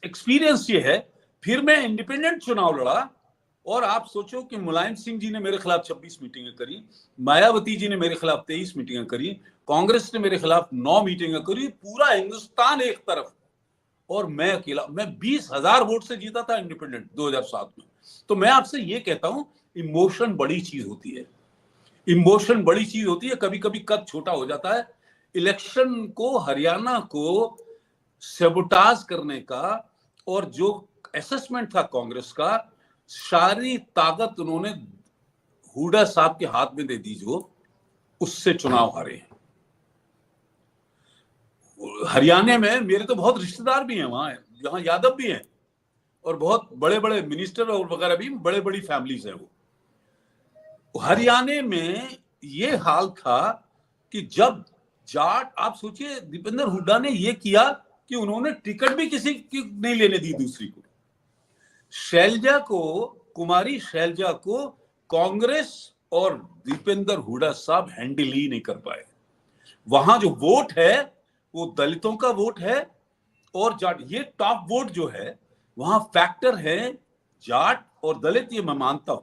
एक्सपीरियंस ये है। फिर मैं इंडिपेंडेंट चुनाव लड़ा और आप सोचो कि मुलायम सिंह जी ने मेरे खिलाफ 26 मीटिंगें करी, मायावती जी ने मेरे खिलाफ 23 मीटिंगें करी, कांग्रेस ने मेरे खिलाफ 9 मीटिंगें करी, पूरा हिंदुस्तान एक तरफ और मैं अकेला। मैं 20,000 वोट से जीता था इंडिपेंडेंट 2007 में। तो मैं आपसे ये कहता हूं, इमोशन बड़ी चीज होती है, इमोशन बड़ी चीज होती है। कभी कभी कद छोटा हो जाता है। इलेक्शन को, हरियाणा को सेबोटाज करने का और जो असेसमेंट था कांग्रेस का, सारी ताकत उन्होंने हुड्डा साहब के हाथ में दे दी, जो उससे चुनाव हारे। हरियाणा में मेरे तो बहुत रिश्तेदार भी हैं वहां, जहां यादव भी हैं और बहुत बड़े बड़े मिनिस्टर और वगैरह भी, बड़े बड़ी फैमिलीज हैं वो। हरियाणा में ये हाल था कि जब जाट, आप सोचिए दीपेंद्र हुड्डा ने ये किया कि उन्होंने टिकट भी किसी की नहीं लेने दी दूसरी को। शैलजा को, कुमारी शैलजा को कांग्रेस और दीपेंद्र हुड्डा साहब हैंडल ही नहीं कर पाए। वहां जो वोट है वो दलितों का वोट है और जाट, ये टॉप वोट जो है वहां फैक्टर है जाट और दलित, ये मैं मानता हूं।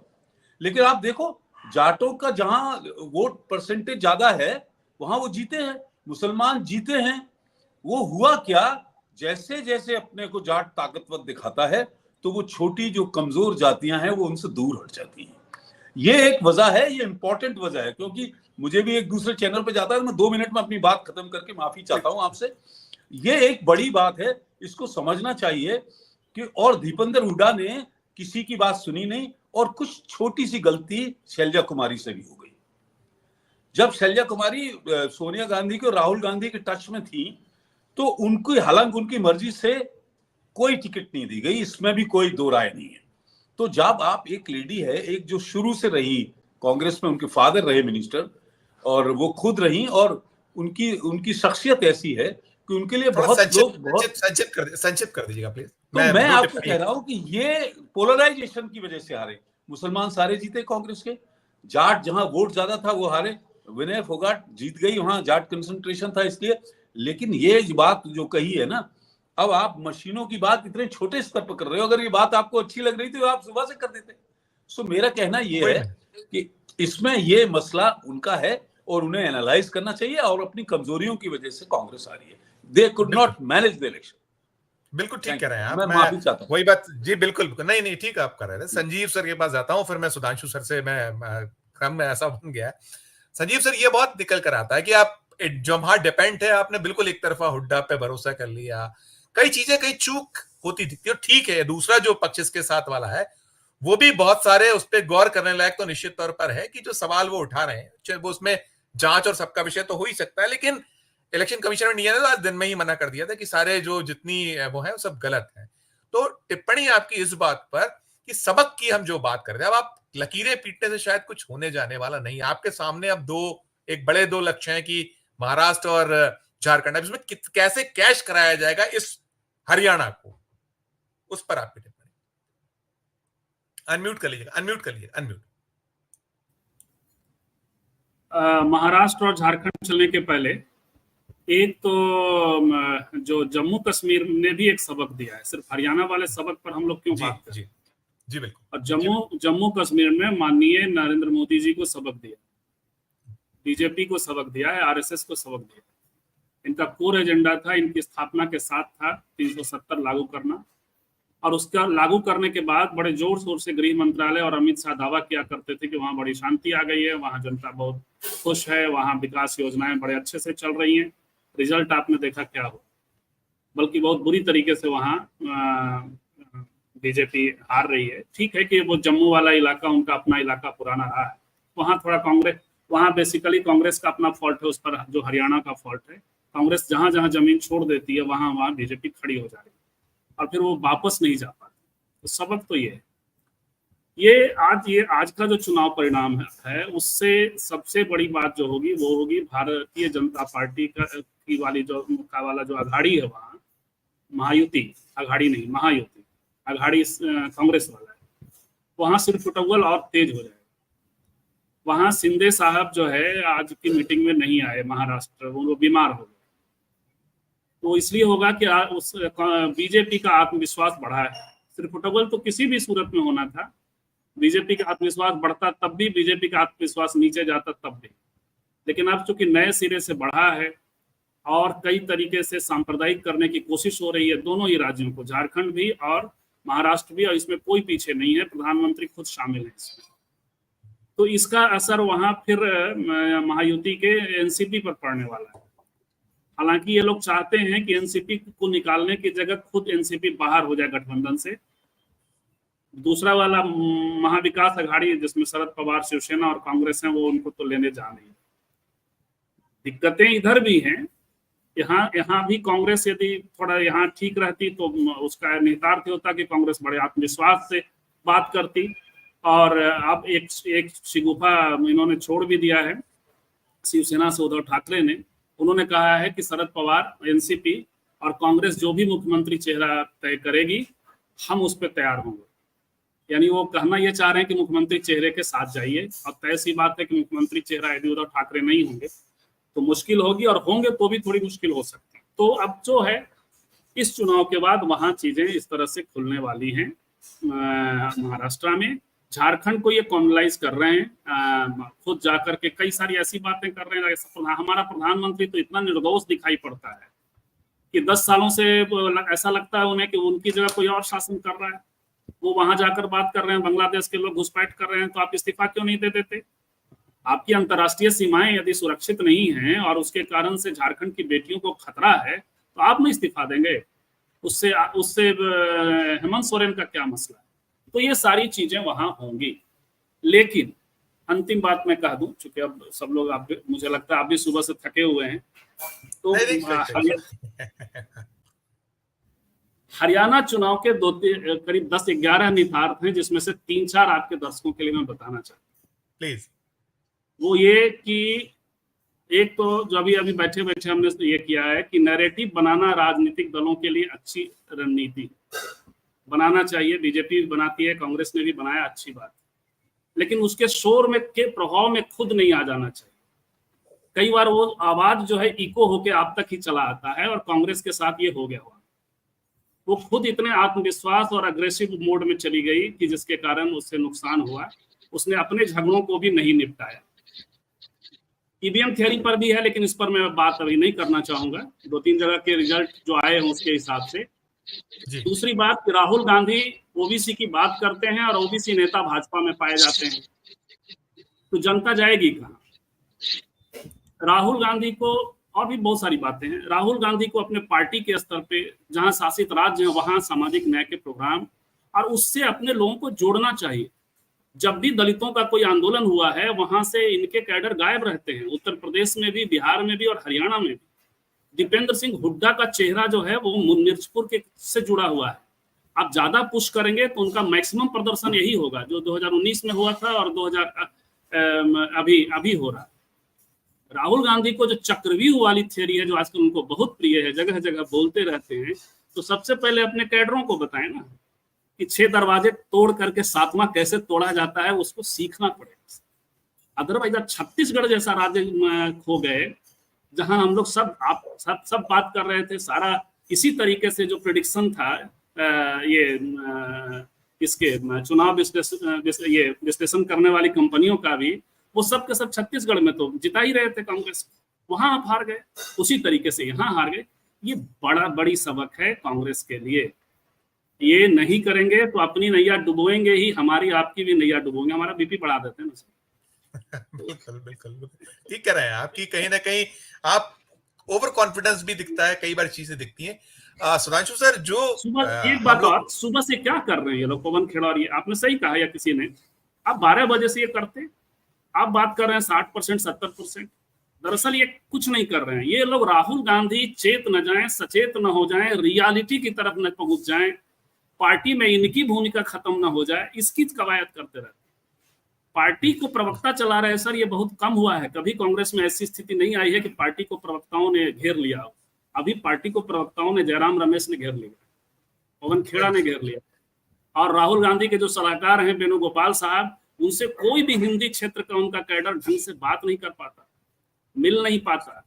लेकिन आप देखो जाटों का जहां वोट परसेंटेज ज्यादा है वहां वो जीते हैं, मुसलमान जीते हैं। वो हुआ क्या, जैसे जैसे अपने को जाट ताकतवर दिखाता है तो वो छोटी जो कमजोर जातियां हैं वो उनसे दूर हट जाती हैं। ये एक वजह है, ये इंपॉर्टेंट वजह है, क्योंकि मुझे भी एक दूसरे चैनल पे जाता है। मैं 2 मिनट में अपनी बात खत्म करके माफी चाहता हूं आपसे। ये एक बड़ी बात है, इसको समझना चाहिए कि और दीपेंद्र हुड्डा ने किसी की बात सुनी नहीं और कुछ छोटी सी गलती शैलजा कुमारी से भी हो गई। जब शैलजा कुमारी सोनिया गांधी के और राहुल गांधी के टच में थी तो उनकी, हालांकि उनकी मर्जी से कोई टिकट नहीं दी गई, इसमें भी कोई दो राय नहीं है। तो जब आप एक लेडी है, एक जो शुरू से रही कांग्रेस में, उनके फादर रहे मिनिस्टर और वो खुद रही, और उनकी शख्सियत ऐसी है कि उनके लिए बहुत लोग बहुत संक्षिप्त कर दीजिएगा प्लीज। तो मैं आपको कह रहा हूं कि ये पोलराइजेशन की वजह से हारे। मुसलमान सारे जीते कांग्रेस के, जाट जहां वोट ज्यादा था वो हारे। विनय फोगाट जीत गई, वहां जाट कंसंट्रेशन था इसलिए। लेकिन ये बात जो कही है ना, अब आप मशीनों की बात इतने छोटे स्तर पर कर रहे हो, अगर ये बात आपको अच्छी लग रही थी तो आप सुबह से कर देते। सो मेरा कहना ये है कि इसमें ये मसला उनका है और उन्हें एनालाइज करना चाहिए, और अपनी कमजोरियों की वजह से कांग्रेस आ रही है। They could not manage the election. बिल्कुल ठीक कह रहे हैं आप। मैं माफी चाहता हूं। वही बात जी, बिल्कुल नहीं ठीक आप कर रहे हैं। संजीव सर के पास जाता हूं, फिर मैं सुधांशु सर से, मैं क्रम में ऐसा बन गया। संजीव सर, ये बहुत निकल कर आता है कि आप जो वहां डिपेंड है, आपने बिल्कुल एक तरफा हुड्डा पे भरोसा कर लिया, कई चीजें, कई चूक होती दिखती है, ठीक है। दूसरा जो पक्ष इसके साथ वाला है वो भी बहुत सारे उस पर गौर करने लायक तो निश्चित तौर पर है कि जो सवाल वो उठा रहे हैं, वो उसमें जांच और सबका विषय तो हो ही सकता है, लेकिन इलेक्शन कमीशन ने आज दिन में ही मना कर दिया था कि सारे जो जितनी वो है वो सब गलत है। तो टिप्पणी आपकी इस बात पर कि सबक की हम जो बात कर रहे हैं, अब आप लकीरें पीटने से शायद कुछ होने जाने वाला नहीं। आपके सामने अब एक बड़े दो लक्ष्य हैं कि महाराष्ट्र और झारखंड, अब इसमें कैसे कैश कराया जाएगा इस हरियाणा को, उस पर आपकी टिप्पणी। अनम्यूट कर लीजिए। महाराष्ट्र और झारखंड चलने के पहले एक तो जो जम्मू कश्मीर ने भी एक सबक दिया है, सिर्फ हरियाणा वाले सबक पर हम लोग क्यों बात करें। जी बिल्कुल। और जम्मू कश्मीर में माननीय नरेंद्र मोदी जी को सबक दिया, बीजेपी को सबक दिया है, आरएसएस को सबक दिया। इनका कोर एजेंडा था, इनकी स्थापना के साथ था 370 लागू करना, और उसका लागू करने के बाद बड़े जोर शोर से गृह मंत्रालय और अमित शाह दावा किया करते थे कि वहाँ बड़ी शांति आ गई है, वहाँ जनता बहुत खुश है, वहाँ विकास योजनाएं बड़े अच्छे से चल रही हैं। रिजल्ट आपने देखा क्या हो, बल्कि बहुत बुरी तरीके से वहाँ बीजेपी हार रही है। ठीक है कि वो जम्मू वाला इलाका उनका अपना इलाका पुराना रहा है, वहाँ थोड़ा कांग्रेस, वहाँ बेसिकली कांग्रेस का अपना फॉल्ट है, उस पर जो हरियाणा का फॉल्ट है। कांग्रेस जहां जहां जमीन छोड़ देती है वहां वहां बीजेपी खड़ी हो जा रही है और फिर वो वापस नहीं जा पाती। तो सबक तो ये है। ये आज का जो चुनाव परिणाम है उससे सबसे बड़ी बात जो होगी वो होगी भारतीय जनता पार्टी की वाली जो अघाड़ी है, वहाँ महायुति, अघाड़ी नहीं महायुति, अघाड़ी कांग्रेस वाला है, वहां सिर्फ फुटबॉल और तेज हो जाएगा। वहां शिंदे साहब जो है आज की मीटिंग में नहीं आए महाराष्ट्र, वो बीमार हो गए। तो इसलिए होगा कि उस बीजेपी का आत्मविश्वास बढ़ा है। सिर्फ फुटबॉल तो किसी भी सूरत में होना था, बीजेपी का आत्मविश्वास बढ़ता तब भी, बीजेपी का आत्मविश्वास नीचे जाता तब भी। लेकिन अब चूंकि नए सिरे से बढ़ा है और कई तरीके से सांप्रदायिक करने की कोशिश हो रही है दोनों ही राज्यों को, झारखंड भी और महाराष्ट्र भी, और इसमें कोई पीछे नहीं है, प्रधानमंत्री खुद शामिल है इसमें। तो इसका असर वहां फिर महायुति के एनसीपी पर पड़ने वाला है। हालांकि ये लोग चाहते हैं कि एनसीपी को निकालने की जगह खुद एनसीपी बाहर हो जाए गठबंधन से। दूसरा वाला महाविकास अघाड़ी जिसमें शरद पवार, शिवसेना और कांग्रेस है, वो उनको तो लेने जा रही है। दिक्कतें इधर भी हैं, यहाँ भी कांग्रेस यदि थोड़ा यहाँ ठीक रहती तो उसका निहितार्थ होता कि कांग्रेस बड़े आत्मविश्वास से बात करती। और अब एक शिगुफा इन्होंने छोड़ भी दिया है शिवसेना से, उद्धव ठाकरे ने। उन्होंने कहा है कि शरद पवार, एनसीपी और कांग्रेस जो भी मुख्यमंत्री चेहरा तय करेगी हम उस पर तैयार होंगे। यानी वो कहना ये चाह रहे हैं कि मुख्यमंत्री चेहरे के साथ जाइए, और तय सी बात है कि मुख्यमंत्री चेहरा यदि उद्धव ठाकरे नहीं होंगे तो मुश्किल होगी, और होंगे तो भी थोड़ी मुश्किल हो सकती है। तो अब जो है इस चुनाव के बाद वहां चीजें इस तरह से खुलने वाली हैं। महाराष्ट्र में, झारखंड को ये कॉमनलाइज कर रहे हैं, खुद जाकर के कई सारी ऐसी बातें कर रहे हैं। हमारा प्रधानमंत्री तो इतना निर्दोष दिखाई पड़ता है कि 10 सालों से ऐसा लगता है उन्हें कि उनकी जगह कोई और शासन कर रहा है। वो वहां जाकर बात कर रहे हैं, बांग्लादेश के लोग घुसपैठ कर रहे हैं, तो आप इस्तीफा क्यों नहीं दे देते? आपकी अंतर्राष्ट्रीय सीमाएं यदि सुरक्षित नहीं हैं और उसके कारण से झारखंड की बेटियों को खतरा है तो आप नहीं इस्तीफा देंगे? उससे हेमंत सोरेन का क्या मसला है? तो ये सारी चीजें वहां होंगी। लेकिन अंतिम बात मैं कह दूं, चूंकि अब सब लोग, आप मुझे लगता है आप भी सुबह से थके हुए हैं, तो हरियाणा चुनाव के करीब 10-11 निहितार्थ हैं, जिसमें से 3-4 आपके दर्शकों के लिए मैं बताना चाहता हूँ प्लीज। वो ये कि एक तो जो अभी बैठे बैठे हमने ये किया है कि नैरेटिव बनाना राजनीतिक दलों के लिए अच्छी रणनीति बनाना चाहिए। बीजेपी भी बनाती है, कांग्रेस ने भी बनाया, अच्छी बात, लेकिन उसके शोर में के प्रभाव में खुद नहीं आ जाना चाहिए। कई बार वो आवाज जो है इको होके आप तक ही चला आता है, और कांग्रेस के साथ ये हो गया हुआ। वो खुद इतने आत्मविश्वास और अग्रेसिव मोड में चली गई कि जिसके कारण उससे नुकसान हुआ। उसने अपने झगड़ों को भी नहीं निपटाया। ईवीएम थियरी पर भी है, लेकिन इस पर मैं बात अभी नहीं करना चाहूंगा। 2-3 जगह के रिजल्ट जो आए हैं उसके हिसाब से। दूसरी बात, राहुल गांधी ओबीसी की बात करते हैं और ओबीसी नेता भाजपा में पाए जाते हैं, तो जनता जाएगी कहाँ? राहुल गांधी को, और भी बहुत सारी बातें हैं, राहुल गांधी को अपने पार्टी के स्तर पे जहां शासित राज्य है वहां सामाजिक न्याय के प्रोग्राम और उससे अपने लोगों को जोड़ना चाहिए। जब भी दलितों का कोई आंदोलन हुआ है वहां से इनके कैडर गायब रहते हैं, उत्तर प्रदेश में भी, बिहार में भी और हरियाणा में भी। दीपेंद्र सिंह हुड्डा का चेहरा जो है वो मिर्चपुर के से जुड़ा हुआ है। आप ज्यादा पुश करेंगे तो उनका मैक्सिमम प्रदर्शन यही होगा जो 2019 में हुआ था और 2000 अभी हो रहा है। राहुल गांधी को जो चक्रव्यूह वाली थियरी है जो आजकल उनको बहुत प्रिय है, जगह जगह बोलते रहते हैं, तो सबसे पहले अपने कैडरों को बताएं ना कि 6 दरवाजे तोड़ करके 7वां कैसे तोड़ा जाता है, उसको सीखना पड़ेगा। अदरवाइज आप छत्तीसगढ़ जैसा राज्य खो गए जहां हम लोग सब बात कर रहे थे, सारा इसी तरीके से जो प्रेडिक्शन था ये इसके चुनाव ये विश्लेषण करने वाली कंपनियों का भी, वो सब के सब छत्तीसगढ़ में तो जिता ही रहे थे कांग्रेस, वहां आप हार गए, उसी तरीके से यहाँ हार गए। ये बड़ी सबक है कांग्रेस के लिए। ये नहीं करेंगे तो अपनी नैया डुबोएंगे ही, हमारी आपकी भी नैया डुबोएंगे, हमारा बीपी बढ़ा देते हैं ना। बिल्कुल बिल्कुल ठीक कह रहे हैं आपकी, कहीं ना कहीं आप ओवर कॉन्फिडेंस भी दिखता है, कई बार चीजें दिखती हैं। सुधांशु सर, जो सुबह एक बात और, सुबह से क्या कर रहे हैं ये लोग, पवन खेड़ा, और ये आपने सही कहा या किसी ने, आप 12 बजे से ये करते, आप बात कर रहे हैं 60% 70%, दरअसल ये कुछ नहीं कर रहे हैं। ये लोग राहुल गांधी चेत न जाएं, सचेत न हो जाएं, रियलिटी की तरफ न पहुंच जाएं, पार्टी में इनकी भूमिका खत्म न हो जाए, इसकी कवायद करते रहते। पार्टी को प्रवक्ता चला रहे हैं सर, ये बहुत कम हुआ है। कभी कांग्रेस में ऐसी स्थिति नहीं आई है कि पार्टी को प्रवक्ताओं ने घेर लिया। अभी पार्टी को प्रवक्ताओं ने जयराम रमेश ने घेर लिया, पवन खेड़ा ने घेर लिया, और राहुल गांधी के जो सलाहकार हैं वेणुगोपाल साहब, उनसे कोई भी हिंदी क्षेत्र का उनका कैडर ढंग से बात नहीं कर पाता, मिल नहीं पाता।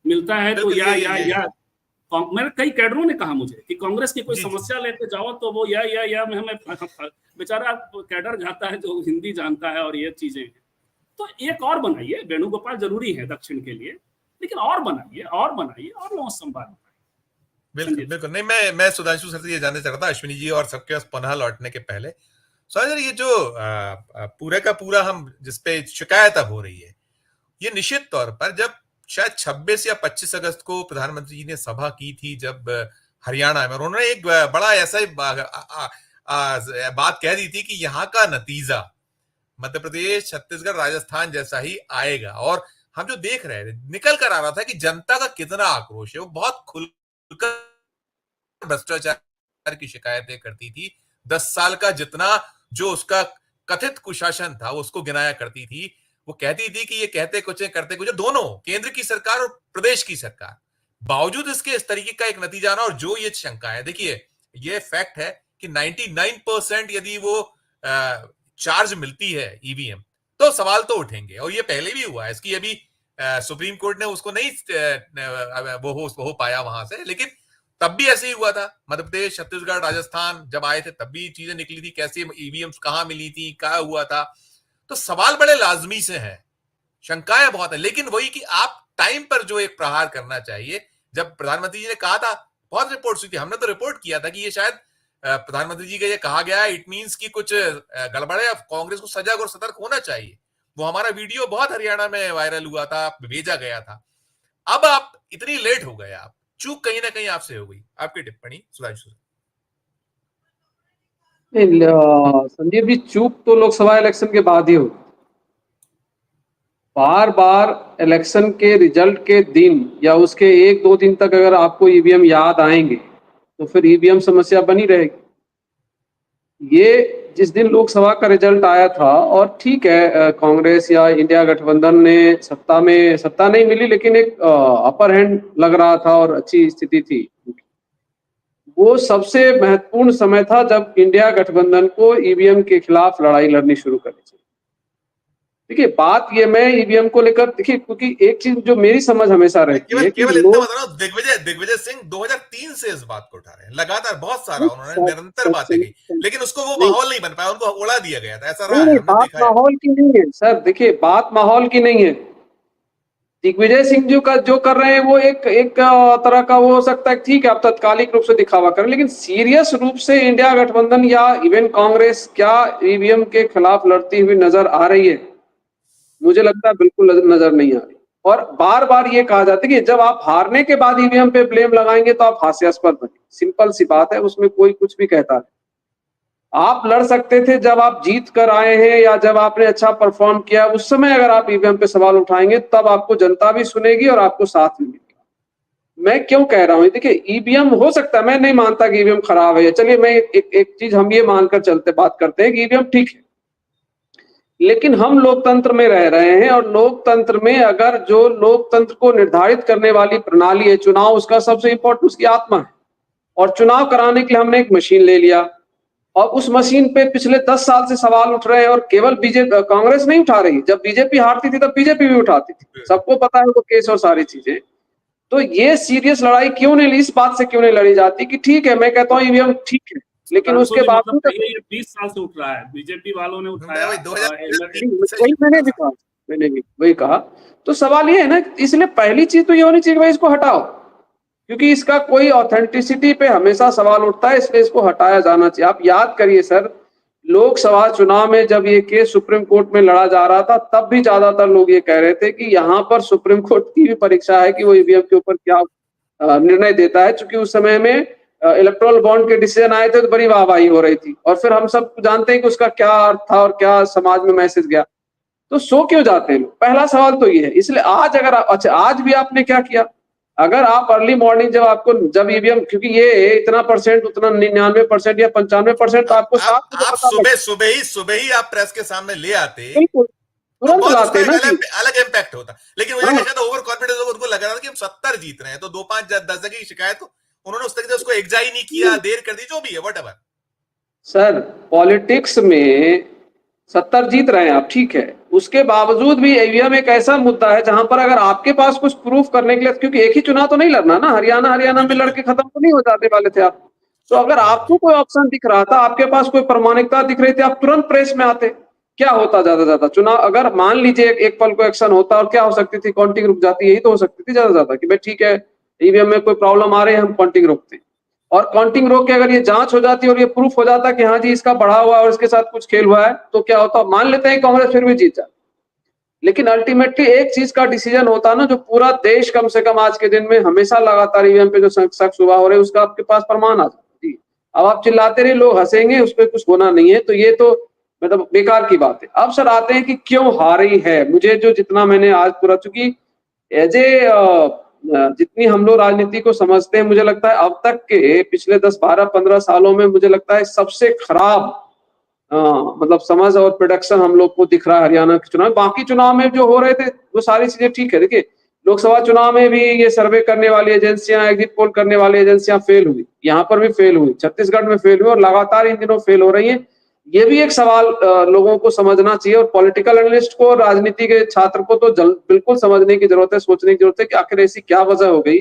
मिलता है तो या मेरे कई कैडरों ने कहा मुझे कि कांग्रेस की कोई समस्या लेके जाओ तो वो या हमें बेचारा कैडर जाता है जो हिंदी जानता है और ये चीजें हैं। तो एक और बनाइए, वेणुगोपाल जरूरी है दक्षिण के लिए, लेकिन और बनाइए और लोगों से संवाद। बिल्कुल बिल्कुल। नहीं, मैं सुधांशु सर से ये जानना चाहता था, अश्विनी जी और सबके पास पुनः लौटने के पहले, सर ये जो पूरे का पूरा हम जिसपे शिकायत अब हो रही है, ये निश्चित तौर पर जब शायद 26 या 25 अगस्त को प्रधानमंत्री जी ने सभा की थी, जब हरियाणा में, उन्होंने एक बड़ा ऐसा ही बात कह दी थी कि यहाँ का नतीजा मध्य प्रदेश, छत्तीसगढ़, राजस्थान जैसा ही आएगा। और हम जो देख रहे थे, निकल कर आ रहा था कि जनता का कितना आक्रोश है। वो बहुत खुलकर भ्रष्टाचार की शिकायतें करती थी। 10 साल का जितना जो उसका कथित कुशासन था, वो उसको गिनाया करती थी। वो कहती थी कि ये कहते कुछ है करते कुछ है, दोनों केंद्र की सरकार और प्रदेश की सरकार। बावजूद इसके इस तरीके का एक नतीजा आना, और जो ये शंका है, देखिए ये फैक्ट है कि 99% यदि वो चार्ज मिलती है ईवीएम, तो सवाल तो उठेंगे। और ये पहले भी हुआ है, इसकी अभी सुप्रीम कोर्ट ने उसको नहीं वो हो पाया वहां से, लेकिन तब भी ऐसे ही हुआ था। मध्य प्रदेश, छत्तीसगढ़, राजस्थान जब आए थे तब भी चीजें निकली थी, कैसे ईवीएम कहाँ मिली थी, क्या हुआ था। तो सवाल बड़े लाजमी से हैं, शंकाएं बहुत है, लेकिन वही कि आप टाइम पर जो एक प्रहार करना चाहिए। जब प्रधानमंत्री जी ने कहा था, बहुत रिपोर्ट हुई थी, हमने तो रिपोर्ट किया था कि ये शायद प्रधानमंत्री जी का ये कहा गया है, इट मींस कि कुछ गड़बड़ है, कांग्रेस को सजग और सतर्क होना चाहिए। वो हमारा वीडियो बहुत हरियाणा में वायरल हुआ था, भेजा गया था। अब आप इतनी लेट हो गए, आप चूक कहीं ना कहीं आपसे हो गई। आपकी टिप्पणी सुधांशु। संजीव जी, चूक तो लोकसभा इलेक्शन के बाद ही हो। बार बार इलेक्शन के रिजल्ट के दिन या उसके 1-2 दिन तक अगर आपको ईवीएम याद आएंगे तो फिर ईवीएम समस्या बनी रहेगी। ये जिस दिन लोकसभा का रिजल्ट आया था, और ठीक है कांग्रेस या इंडिया गठबंधन ने सत्ता नहीं मिली, लेकिन एक अपर हैंड लग रहा था और अच्छी स्थिति थी। वो सबसे महत्वपूर्ण समय था जब इंडिया गठबंधन को ईवीएम के खिलाफ लड़ाई लड़नी शुरू करनी चाहिए। देखिए बात ये, मैं ईवीएम को लेकर, देखिए क्योंकि एक चीज जो मेरी समझ हमेशा रहती है, केवल इतना बता रहा हूं, दिग्विजय सिंह 2003 से इस बात को उठा रहे हैं, लगातार बहुत सारा उन्होंने निरंतर बातें की, लेकिन उसको वो माहौल नहीं बन पाया, उनको उड़ा दिया गया था। ऐसा रहा है, बात माहौल की नहीं है सर। देखिए बात माहौल की नहीं है। दिग्विजय सिंह जी का जो कर रहे हैं वो एक तरह का वो हो सकता है, ठीक है आप तात्कालिक रूप से दिखावा करें, लेकिन सीरियस रूप से इंडिया गठबंधन या इवन कांग्रेस क्या ईवीएम के खिलाफ लड़ती हुई नजर आ रही है? मुझे लगता है बिल्कुल नजर नहीं आ रही। और बार बार ये कहा जाता है कि जब आप हारने के बाद ईवीएम पे ब्लेम लगाएंगे तो आप हास्यास्पद बने। सिंपल सी बात है, उसमें कोई कुछ भी कहता नहीं। आप लड़ सकते थे जब आप जीत कर आए हैं या जब आपने अच्छा परफॉर्म किया, उस समय अगर आप ईवीएम पे सवाल उठाएंगे तब आपको जनता भी सुनेगी और आपको साथ भी मिलेगा। मैं क्यों कह रहा हूं, देखिए ईवीएम हो सकता है, मैं नहीं मानता कि ईवीएम खराब है। चलिए मैं एक चीज हम ये मानकर बात करते हैं कि ईवीएम ठीक है, लेकिन हम लोकतंत्र में रह रहे हैं, और लोकतंत्र में अगर जो लोकतंत्र को निर्धारित करने वाली प्रणाली है चुनाव, उसका सबसे इंपॉर्टेंट उसकी आत्मा है। और चुनाव कराने के लिए हमने एक मशीन ले लिया, और उस मशीन पे पिछले 10 साल से सवाल उठ रहे हैं, और केवल कांग्रेस नहीं उठा रही। जब बीजेपी हारती थी तब बीजेपी भी उठाती थी, सबको पता है वो केस और सारी चीजें। तो ये सीरियस लड़ाई क्यों नहीं, इस बात से क्यों नहीं लड़ी जाती कि ठीक है, मैं कहता हूँ ईवीएम ठीक है, लेकिन उसके बावजूद मतलब ये 20 साल से उठ रहा है, बीजेपी वालों ने उठाया। वही मैंने भी वही कहा। तो सवाल ये है ना, इसलिए पहली चीज तो ये होनी चाहिए कि भाई इसको हटाओ, क्योंकि इसका कोई ऑथेंटिसिटी पे हमेशा सवाल उठता है, इसलिए इसको हटाया जाना चाहिए। आप याद करिए सर, लोकसभा चुनाव में जब ये केस सुप्रीम कोर्ट में लड़ा जा रहा था, तब भी ज्यादातर लोग ये कह रहे थे कि यहाँ पर सुप्रीम कोर्ट की भी परीक्षा है कि वो ईवीएम के ऊपर क्या निर्णय देता है, क्योंकि उस समय में इलेक्टोरल बॉन्ड के डिसीजन आए थे तो बड़ी वाहवाही हो रही थी, और फिर हम सब जानते हैं कि उसका क्या अर्थ था और क्या समाज में मैसेज गया। तो सो क्यों जाते हैं लोग, पहला सवाल तो ये है। इसलिए आज अगर अच्छा, आज भी आपने क्या किया, अगर आप अर्ली मॉर्निंग जब ईवीएम, क्योंकि ये इतना परसेंट, उतना 99% या 95%, तो आपको सुबह ही आप प्रेस के सामने ले आते, बिल्कुल तुरंत लाते ना, अलग इम्पैक्ट होता। लेकिन वही ओवर कॉन्फिडेंस, उनको लग रहा था कि हम 70 जीत रहे हैं, तो 2-5-10 जगह की शिकायत, उन्होंने उस तरीके से उसको एग्जाई नहीं किया, देर कर दी, जो भी है व्हाटएवर। सर पॉलिटिक्स में 70 जीत रहे हैं आप, ठीक है, उसके बावजूद भी ईवीएम एक ऐसा मुद्दा है जहां पर अगर आपके पास कुछ प्रूफ करने के लिए, क्योंकि एक ही चुनाव तो नहीं लड़ना ना, हरियाणा में लड़के खत्म तो नहीं हो जाने वाले थे आप। तो अगर आपको कोई ऑप्शन दिख रहा था, आपके पास कोई प्रमाणिकता दिख रही थी, आप तुरंत प्रेस में आते। क्या होता ज्यादा चुनाव, अगर मान लीजिए एक पल को एक्शन होता, और क्या हो सकती थी, काउंटिंग रुक जाती, यही तो हो सकती थी ज्यादा कि भाई ठीक है ईवीएम में कोई प्रॉब्लम आ रही है, हम काउंटिंग रोकते हैं, और काउंटिंग रोक के अगर ये जांच हो जाती और ये प्रूफ हो जाता कि हाँ जी इसका बढ़ा हुआ और इसके साथ कुछ खेल हुआ है, तो क्या होता, मान लेते हैं कांग्रेस फिर भी जीत जाए। लेकिन अल्टीमेटली एक चीज का डिसीजन होता है ना, जो पूरा देश कम से कम आज के दिन में हमेशा लगातार ईवीएम पे जो शक शुबा हो रहे हैं, उसका आपके पास प्रमाण आ जाता है। अब आप चिल्लाते रहे, लोग हंसेंगे, उस पर कुछ होना नहीं है, तो ये तो मतलब बेकार की बात है। अब सर आते हैं कि क्यों हारी है। मुझे जो जितना मैंने आज पूरा, चूंकि एज ए जितनी हम लोग राजनीति को समझते हैं, मुझे लगता है अब तक के पिछले 10, 12, 15 सालों में मुझे लगता है सबसे खराब मतलब समझ और प्रोडक्शन हम लोग को दिख रहा है हरियाणा के चुनाव। बाकी चुनाव में जो हो रहे थे वो सारी चीजें ठीक है। देखिए लोकसभा चुनाव में भी ये सर्वे करने वाली एजेंसियां, एग्जिट पोल करने वाली एजेंसियां फेल हुई, यहाँ पर भी फेल हुई, छत्तीसगढ़ में फेल हुई, और लगातार इन दिनों फेल हो रही है। ये भी एक सवाल लोगों को समझना चाहिए, और पॉलिटिकल एनालिस्ट को, राजनीति के छात्र को तो बिल्कुल समझने की जरूरत है, सोचने की जरूरत है कि आखिर ऐसी क्या वजह हो गई।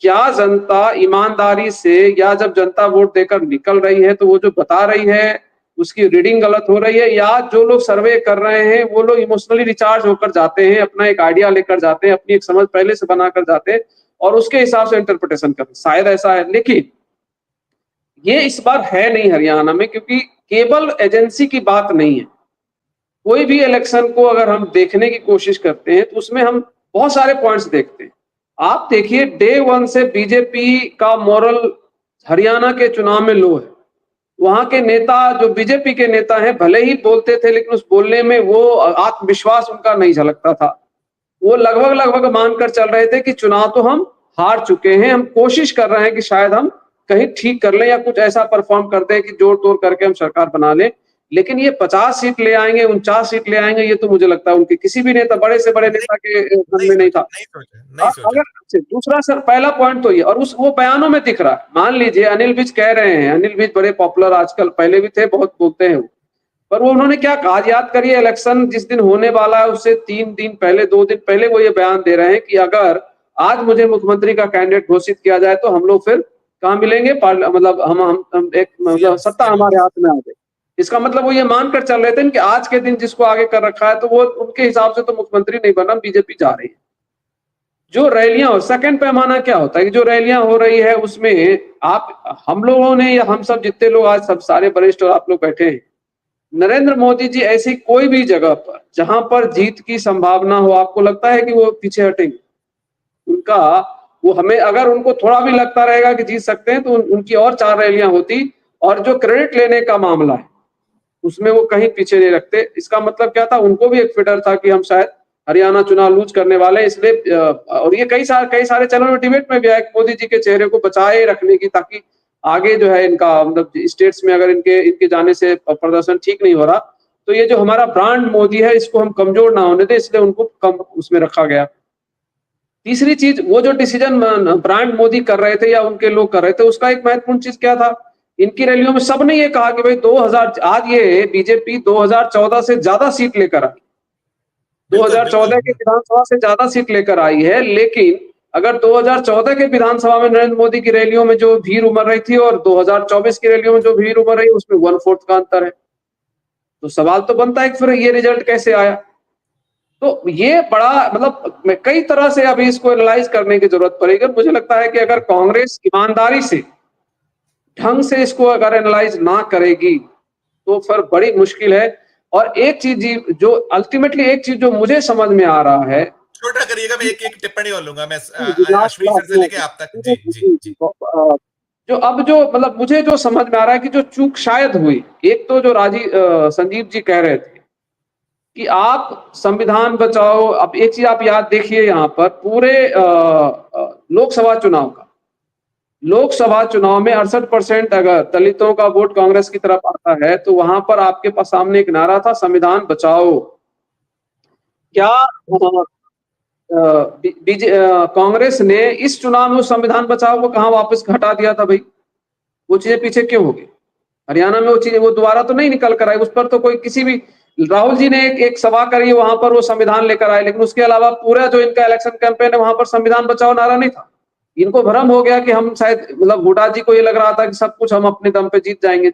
क्या जनता ईमानदारी से, या जब जनता वोट देकर निकल रही है तो वो जो बता रही है उसकी रीडिंग गलत हो रही है, या जो लोग सर्वे कर रहे हैं वो लोग इमोशनली रिचार्ज होकर जाते हैं, अपना एक आइडिया लेकर जाते हैं, अपनी एक समझ पहले से बनाकर जाते हैं और उसके हिसाब से इंटरप्रिटेशन करते हैं, शायद ऐसा है। लेकिन ये इस बार है नहीं हरियाणा में, क्योंकि केवल एजेंसी की बात नहीं है। कोई भी इलेक्शन को अगर हम देखने की कोशिश करते हैं तो उसमें हम बहुत सारे पॉइंट्स देखते हैं। आप देखिए डे 1 से बीजेपी का मॉरल हरियाणा के चुनाव में लो है। वहां के नेता, जो बीजेपी के नेता हैं, भले ही बोलते थे लेकिन उस बोलने में वो आत्मविश्वास उनका नहीं झलकता था। वो लगभग मानकर चल रहे थे कि चुनाव तो हम हार चुके हैं, हम कोशिश कर रहे हैं कि शायद हम कहीं ठीक कर लें या कुछ ऐसा परफॉर्म कर दें कि जोड़ तोड़ करके हम सरकार बना लें। लेकिन ये 50 सीट ले आएंगे, 49 सीट ले आएंगे, ये तो मुझे लगता है उनके किसी भी नेता, बड़े से बड़े नेता के मन में नहीं था। अगर दूसरा सर, पहला पॉइंट तो ये, और वो बयानों में दिख रहा है। मान लीजिए अनिल विज कह रहे हैं, अनिल विज बड़े पॉपुलर आजकल, पहले भी थे, बहुत बोलते हैं, पर वो उन्होंने क्या कहा, याद करिए, इलेक्शन जिस दिन होने वाला है उससे 3 दिन पहले, 2 दिन पहले वो ये बयान दे रहे हैं कि अगर आज मुझे मुख्यमंत्री का कैंडिडेट घोषित किया जाए तो हम लोग फिर कहाँ मिलेंगे, मतलब हम एक मतलब सत्ता हमारे हाथ में आ गई। इसका मतलब वो ये मानकर चल रहे थे कि आज के दिन जिसको आगे कर रखा है तो वो उनके हिसाब से तो मुख्यमंत्री नहीं बना, बीजेपी जा रही है। जो रैलियां हो, सेकंड पैमाना क्या होता है कि जो रैलियां हो रही है उसमें आप, हम लोगों ने, या हम सब जितने लोग आज सब सारे वरिष्ठ और आप लोग बैठे हैं, नरेंद्र मोदी जी ऐसी कोई भी जगह पर जहां पर जीत की संभावना हो, आपको लगता है कि वो पीछे हटेंगे? उनका वो, हमें अगर उनको थोड़ा भी लगता रहेगा कि जीत सकते हैं तो उनकी और 4 रैलियां होती, और जो क्रेडिट लेने का मामला है उसमें वो कहीं पीछे नहीं रखते। इसका मतलब क्या था, उनको भी एक फिटर था कि हम शायद हरियाणा चुनाव लूज करने वाले, इसलिए और ये कई सारे चैनल में डिबेट में भी आया मोदी जी के चेहरे को बचाए रखने की, ताकि आगे जो है इनका मतलब स्टेट्स में अगर इनके जाने से प्रदर्शन ठीक नहीं हो रहा तो ये जो हमारा ब्रांड मोदी है इसको हम कमजोर ना होने दें, इसलिए उनको कम उसमें रखा गया। तीसरी चीज, वो जो डिसीजन ब्रांड मोदी कर रहे थे या उनके लोग कर रहे थे, उसका एक महत्वपूर्ण चीज क्या था, इनकी रैलियों में सबने ये कहा कि भाई 2000, आज ये बीजेपी 2014 से ज्यादा सीट लेकर आई, 2014 के विधानसभा से ज्यादा सीट लेकर आई है। लेकिन अगर 2014 के विधानसभा में नरेंद्र मोदी की रैलियों में जो भीड़ उमड़ रही थी और 2024 की रैलियों में जो भीड़ उमड़ रही है उसमें 1/4 का अंतर है। तो सवाल तो बनता है कि फिर ये रिजल्ट कैसे आया। तो ये बड़ा मतलब कई तरह से अभी इसको एनालाइज करने की जरूरत पड़ेगी। मुझे लगता है कि अगर कांग्रेस ईमानदारी से ढंग से इसको अगर एनालाइज ना करेगी तो फिर बड़ी मुश्किल है। और एक चीज जो अल्टीमेटली एक चीज जो मुझे समझ में आ रहा है, छोटा करिएगा, मैं एक टिप्पणी और लूंगा मैं अश्विनी सर से लेके आप तक। जी जी जी। जो अब जो मतलब मुझे जो समझ में आ रहा है कि जो चूक शायद हुई, एक तो जो संजीव जी कह रहे थे कि आप संविधान बचाओ। अब एक चीज आप याद देखिए, यहाँ पर पूरे लोकसभा चुनाव में 68% अगर दलितों का वोट कांग्रेस की तरफ आता है तो वहां पर आपके पास सामने एक नारा था, संविधान बचाओ। क्या कांग्रेस ने इस चुनाव में उस संविधान बचाओ को कहां वापस हटा दिया था भाई? वो चीजें पीछे क्यों हो गई? हरियाणा में वो चीजें वो दोबारा तो नहीं निकल कर आई। उस पर तो कोई किसी भी राहुल जी ने एक सभा करी, वहां पर वो संविधान लेकर आए, लेकिन उसके अलावा पूरा जो इनका इलेक्शन कैंपेन है वहां पर संविधान बचाओ नारा नहीं था। इनको भ्रम हो गया कि हम शायद मतलब हुड्डा जी को ये लग रहा था कि सब कुछ हम अपने दम पे जीत जाएंगे।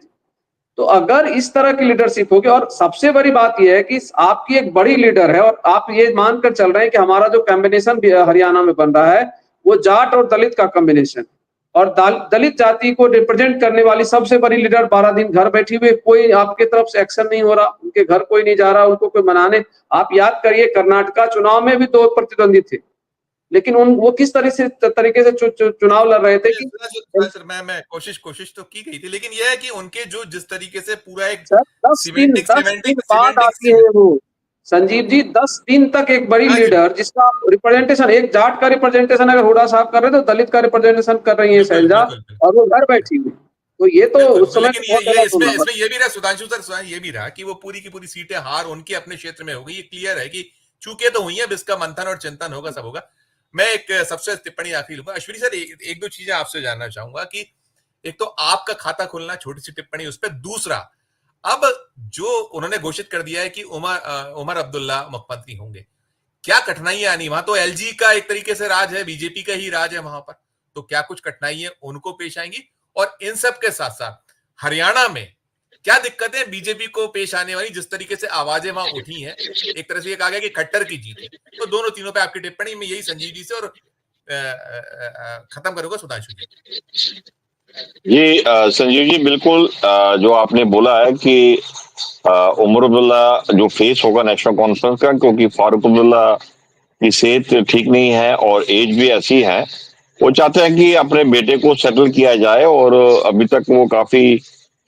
तो अगर इस तरह की लीडरशिप होगी, और सबसे बड़ी बात यह है कि आपकी एक बड़ी लीडर है और आप ये मानकर चल रहे हैं कि हमारा जो कॉम्बिनेशन हरियाणा में बन रहा है वो जाट और दलित का कॉम्बिनेशन, और दलित जाति को रिप्रेजेंट करने वाली सबसे बड़ी लीडर 12 दिन घर बैठी हुई, कोई आपके तरफ से एक्शन नहीं हो रहा, उनके घर कोई नहीं जा रहा, उनको कोई मनाने। आप याद करिए कर्नाटका चुनाव में भी 2 प्रतिद्वंदी थे, लेकिन वो किस तरीके से चुनाव लड़ रहे थे कि सर मैं कोशिश तो की गई थी, लेकिन यह है कि उनके जो जिस तरीके से पूरा एक 10 दिन बाद आती है वो संजीव जी, 10 दिन तक एक बड़ी लीडर जिसका रिप्रेजेंटेशन, एक जाट का रिप्रेजेंटेशन अगर हुड्डा साहब कर रहे तो दलित का रिप्रेजेंटेशन कर रही है शैलजा, और वो घर बैठी हुई। तो ये तो उस समय इसमें ये भी रहा सुधांशु सर, ये भी रहा कि वो पूरी की पूरी सीटें हार उनके अपने क्षेत्र में हो गई। ये क्लियर है कि चूके तो हुई है, इसका मंथन और चिंतन होगा, सब होगा। मैं एक सबसे टिप्पणी आखिरी लूंगा। अश्विनी सर, एक दो चीजें आपसे जानना चाहूंगा कि एक तो आपका खाता खुलना, छोटी सी टिप्पणी उस पर। दूसरा, अब जो उन्होंने घोषित कर दिया है कि उमर अब्दुल्ला मुख्यमंत्री होंगे, क्या कठिनाइयां आनी? वहां तो एलजी का एक तरीके से राज है, बीजेपी का ही राज है वहां पर, तो क्या कुछ कठिनाइयां उनको पेश आएंगी? और इन सब के साथ साथ हरियाणा में क्या दिक्कतें बीजेपी को पेश आने वाली, जिस तरीके से आवाजें वहां उठी हैं? एक तरह से ये कहा गया कि खट्टर की जीत है। तो दोनों तीनों पे आपकी टिप्पणी में यही संजीव जी से, और खत्म करूंगा सुधांशु जी। जी संजीव जी, बिल्कुल जो आपने बोला है कि उमर अब्दुल्ला जो फेस होगा नेशनल कॉन्फ्रेंस का, क्योंकि फारूक अब्दुल्ला की सेहत ठीक नहीं है और एज भी ऐसी है, वो चाहते हैं कि अपने बेटे को सेटल किया जाए, और अभी तक वो काफी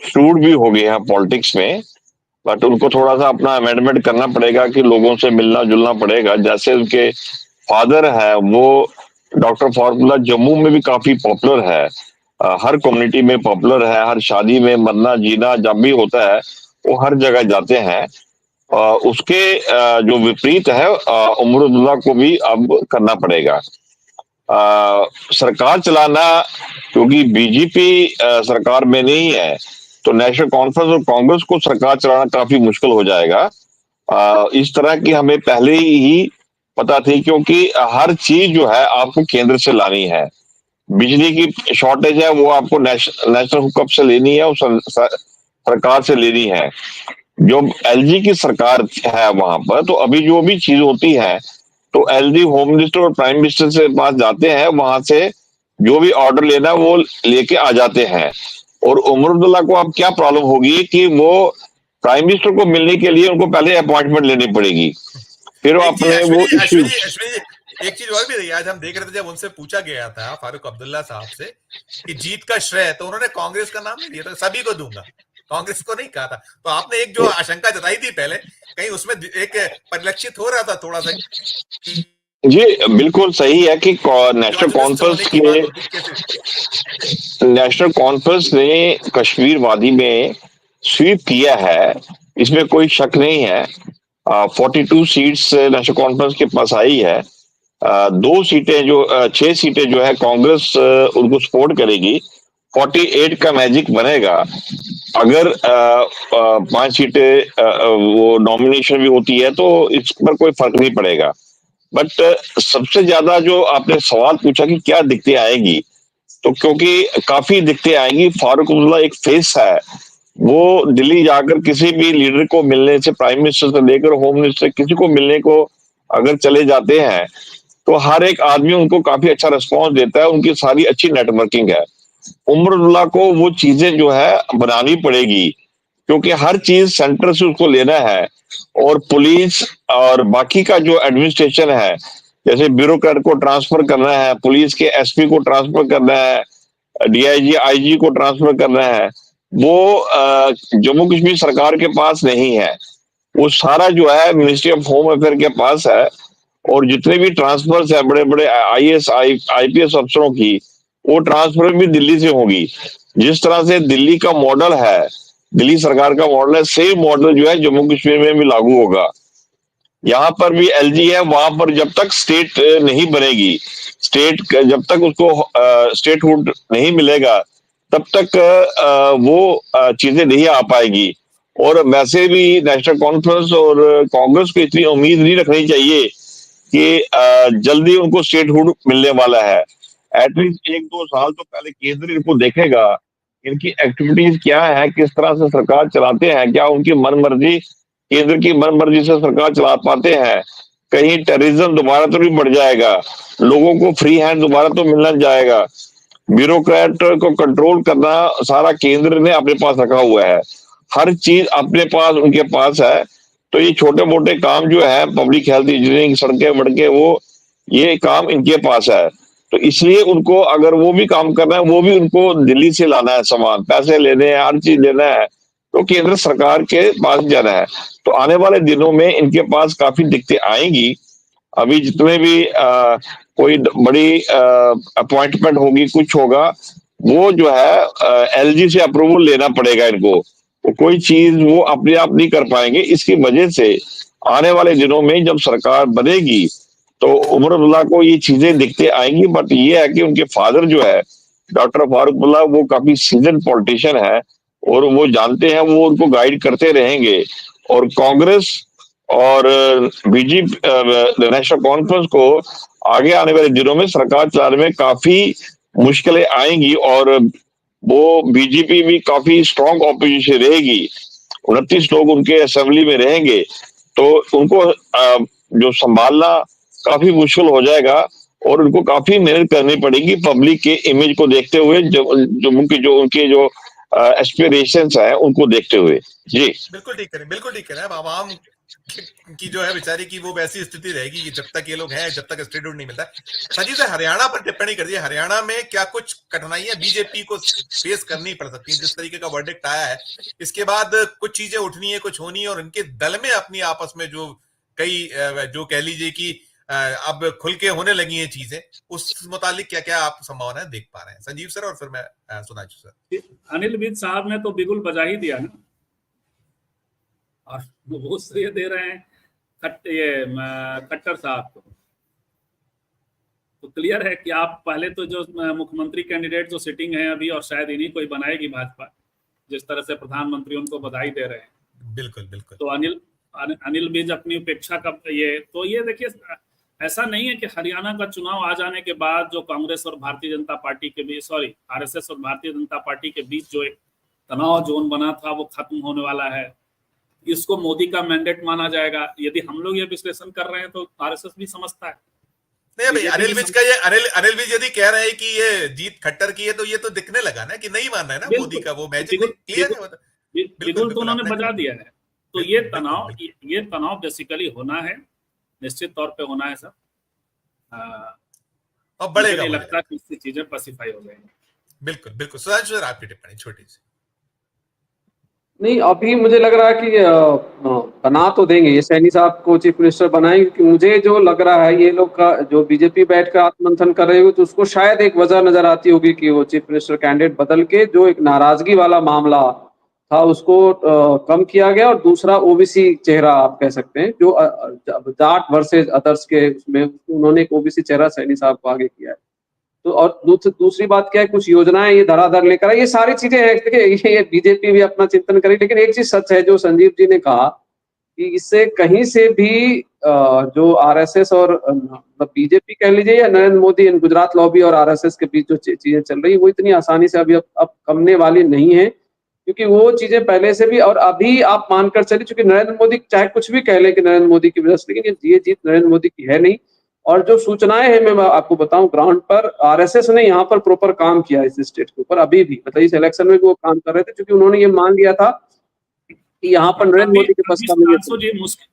श्रूड भी हो गए हैं पॉलिटिक्स में, बट उनको थोड़ा सा अपना अमेंडमेंट करना पड़ेगा कि लोगों से मिलना जुलना पड़ेगा। जैसे उनके फादर है वो डॉक्टर फारूक जम्मू में भी काफी पॉपुलर है, हर कम्युनिटी में पॉपुलर है, हर शादी में मरना जीना जब भी होता है वो हर जगह जाते हैं। उसके जो विपरीत है उमर अब्दुल्ला को भी अब करना पड़ेगा सरकार चलाना, क्योंकि बीजेपी सरकार में नहीं है तो नेशनल कॉन्फ्रेंस और कांग्रेस को सरकार चलाना काफी मुश्किल हो जाएगा। इस तरह की हमें पहले ही पता थी, क्योंकि हर चीज जो है आपको केंद्र से लानी है। बिजली की शॉर्टेज है वो आपको नेशनल हुकअप से लेनी है, सरकार से लेनी है। जो एलजी की सरकार है वहां पर, तो अभी जो भी चीज होती है तो एलजी होम मिनिस्टर और प्राइम मिनिस्टर से पास जाते हैं, वहां से जो भी ऑर्डर लेना वो लेके आ जाते हैं। और उमर अब्दुल्ला को अब क्या प्रॉब्लम होगी कि वो प्राइम मिनिस्टर को मिलने के लिए उनको पहले अपॉइंटमेंट लेनी पड़ेगी, फिर अपने वो इश्यू। एक चीज और भी रही, आज हम देख रहे थे जब उनसे पूछा गया था फारूक अब्दुल्ला साहब से कि जीत का श्रेय, तो उन्होंने कांग्रेस का नाम नहीं लिया था, सभी को दूंगा, कांग्रेस को नहीं कहा था। तो आपने एक जो आशंका जताई थी पहले, कहीं उसमें एक परिलक्षित हो रहा था थोड़ा सा। जी बिल्कुल सही है कि नेशनल कॉन्फ्रेंस ने कश्मीर वादी में स्वीप किया है, इसमें कोई शक नहीं है। 42 सीट्स नेशनल कॉन्फ्रेंस के पास आई है। 2 सीटें जो 6 सीटें जो है कांग्रेस उनको सपोर्ट करेगी, 48 का मैजिक बनेगा। अगर 5 सीटें वो नॉमिनेशन भी होती है तो इस पर कोई फर्क नहीं पड़ेगा। बट सबसे ज्यादा जो आपने सवाल पूछा कि क्या दिक्कतें आएंगी, तो क्योंकि काफी दिक्कतें आएंगी। फारूक अब्दुल्ला एक फेस है, वो दिल्ली जाकर किसी भी लीडर को मिलने से, प्राइम मिनिस्टर से लेकर होम मिनिस्टर, किसी को मिलने को अगर चले जाते हैं तो हर एक आदमी उनको काफी अच्छा रिस्पॉन्स देता है, उनकी सारी अच्छी नेटवर्किंग है। उमर अब्दुल्ला को वो चीजें जो है बनानी पड़ेगी, क्योंकि हर चीज सेंटर से उसको लेना है। और पुलिस और बाकी का जो एडमिनिस्ट्रेशन है, जैसे ब्यूरोक्रेट को ट्रांसफर करना है, पुलिस के एसपी को ट्रांसफर करना है, डीआईजी आईजी को ट्रांसफर करना है, वो जम्मू कश्मीर सरकार के पास नहीं है। वो सारा जो है मिनिस्ट्री ऑफ होम अफेयर के पास है। और जितने भी ट्रांसफर्स है बड़े बड़े आईएएस आईपीएस अफसरों की, वो ट्रांसफर भी दिल्ली से होगी। जिस तरह से दिल्ली का मॉडल है, दिल्ली सरकार का मॉडल है, सेम मॉडल जो है जम्मू कश्मीर में भी लागू होगा। यहाँ पर भी एलजी है, वहां पर जब तक स्टेट नहीं बनेगी, स्टेट जब तक उसको स्टेटहुड नहीं मिलेगा, तब तक वो चीजें नहीं आ पाएगी। और वैसे भी नेशनल कॉन्फ्रेंस और कांग्रेस को इतनी उम्मीद नहीं रखनी चाहिए कि जल्दी उनको स्टेटहुड मिलने वाला है। एटलीस्ट 1-2 साल तो पहले केंद्र इनको देखेगा, इनकी एक्टिविटीज क्या है, किस तरह से सरकार चलाते हैं, क्या उनकी मनमर्जी, केंद्र की मनमर्जी से सरकार चला पाते हैं। कहीं टेररिज्म दोबारा तो नहीं बढ़ जाएगा, लोगों को फ्री हैंड दोबारा तो मिलना जाएगा। ब्यूरोक्रेट को कंट्रोल करना सारा केंद्र ने अपने पास रखा हुआ है, हर चीज अपने पास उनके पास है। तो ये छोटे मोटे काम जो है, पब्लिक हेल्थ इंजीनियरिंग, सड़कें वड़कें, वो ये काम इनके पास है। तो इसलिए उनको अगर वो भी काम करना है, वो भी उनको दिल्ली से लाना है, सामान पैसे लेने हैं, हर चीज लेना है, तो केंद्र सरकार के पास जाना है। तो आने वाले दिनों में इनके पास काफी दिक्कतें आएंगी। अभी जितने भी कोई बड़ी अपॉइंटमेंट होगी, कुछ होगा, वो जो है एलजी से अप्रूवल लेना पड़ेगा इनको। तो कोई चीज वो अपने आप नहीं कर पाएंगे। इसकी वजह से आने वाले दिनों में जब सरकार बनेगी तो उमर अब्दुल्ला को ये चीजें दिखते आएंगी। बट ये है कि उनके फादर जो है डॉक्टर फारूक अब्दुल्ला, वो काफी सीजन पॉलिटिशियन है और वो जानते हैं, वो उनको गाइड करते रहेंगे। और कांग्रेस और बीजेपी नेशनल कॉन्फ्रेंस को आगे आने वाले दिनों में सरकार चलाने में काफी मुश्किलें आएंगी। और वो बीजेपी भी काफी स्ट्रॉन्ग ऑपोजिशन रहेगी, 29 लोग उनके असेंबली में रहेंगे, तो उनको जो संभालना काफी मुश्किल हो जाएगा। और उनको काफी मेहनत करनी पड़ेगी पब्लिक के इमेज को देखते हुए, जो उनके जो एस्पिरेशंस है उनको देखते हुए। जी बिल्कुल ठीक करें, बिल्कुल ठीक करें। अब आवाम की जो है बेचारी की वो वैसी स्थिति रहेगी कि जब तक ये लोग हैं, जब तक स्टेटहुड नहीं मिलता। संजीव से हरियाणा पर टिप्पणी कर दी। हरियाणा में क्या कुछ कठिनाइयां बीजेपी को फेस करनी पड़ सकती है? जिस तरीके का वर्डिक्ट आया है, इसके बाद कुछ चीजें उठनी है, कुछ होनी है, और इनके दल में अपनी आपस में जो कई जो कह लीजिए कि अब खुल के होने लगी हैं चीजें, उस मुतालिक क्या क्या आप संभावनाएं देख पा रहे हैं? संजीव सर और फिर मैं सुधांशु सर। अनिल विज साहब ने तो बिगुल बजा ही दिया ना, और वो श्रेय दे रहे हैं खट्टर साहब को। तो क्लियर है कि आप पहले तो जो मुख्यमंत्री कैंडिडेट जो सिटिंग है अभी, और शायद इन्हीं कोई बनाएगी भाजपा, जिस तरह से प्रधानमंत्री उनको बधाई दे रहे हैं। बिल्कुल बिल्कुल। तो अनिल विज अपनी उपेक्षा का ये देखिए, ऐसा नहीं है कि हरियाणा का चुनाव आ जाने के बाद जो कांग्रेस और भारतीय जनता पार्टी के बीच, आरएसएस और भारतीय जनता पार्टी के बीच जो एक तनाव जोन बना था, वो खत्म होने वाला है। इसको मोदी का मैंडेट माना जाएगा। यदि हम लोग ये विश्लेषण कर रहे हैं तो आरएसएस भी समझता है। नहीं भाई, अनिल विज यदि कह रहे हैं कि ये जीत खट्टर की है, तो ये तो दिखने लगा ना कि नहीं मान रहा है ना मोदी का वो मैजिक। क्लियर है, बिल्कुल तो उन्होंने बजा दिया है। तो ये तनाव बेसिकली होना है, निश्चित तौर पे होना है सर। और बढ़ेगा, लगता है कि इससे चीजें पैसिफाई हो जाएंगी। बिल्कुल बिल्कुल। सुधांशु सर, आपकी टिप्पणी छोटी सी। नहीं, अभी मुझे लग रहा है कि बना तो देंगे, ये सैनी साहब को चीफ मिनिस्टर बनाएंगे, क्योंकि मुझे जो लग रहा है ये लोग का जो बीजेपी बैठकर आत्ममंथन कर रहे हो, तो उसको शायद एक वजह नजर आती होगी कि वो चीफ मिनिस्टर कैंडिडेट बदल के जो एक नाराजगी वाला मामला था उसको कम किया गया, और दूसरा ओबीसी चेहरा आप कह सकते हैं, जो जाट वर्सेस अदर्स के उसमें उन्होंने एक ओबीसी चेहरा सैनी साहब को आगे किया है। तो और दूसरी बात क्या है, कुछ योजनाएं ये धराधर लेकर आए, ये सारी चीजें हैं। देखिए, ये बीजेपी भी अपना चिंतन करे, लेकिन एक चीज सच है जो संजीव जी ने कहा कि इससे कहीं से भी जो आरएसएस और बीजेपी कह लीजिए या नरेंद्र मोदी इन गुजरात लॉबी और आरएसएस के बीच जो चीजें चल रही है वो इतनी आसानी से अभी अब कमने वाली नहीं है, क्योंकि वो चीजें पहले से भी और अभी आप मानकर चलिए, क्योंकि नरेंद्र मोदी चाहे कुछ भी कह ले कि नरेंद्र मोदी की वजह से, लेकिन ये जीत नरेंद्र मोदी की है नहीं। और जो सूचनाएं हैं मैं आपको बताऊं, ग्राउंड पर आरएसएस ने यहाँ पर प्रॉपर काम किया इस स्टेट के ऊपर अभी भी, मतलब इस इलेक्शन में वो काम कर रहे थे, क्योंकि उन्होंने ये मान लिया था कि यहाँ पर नरेंद्र मोदी के बस का नहीं है।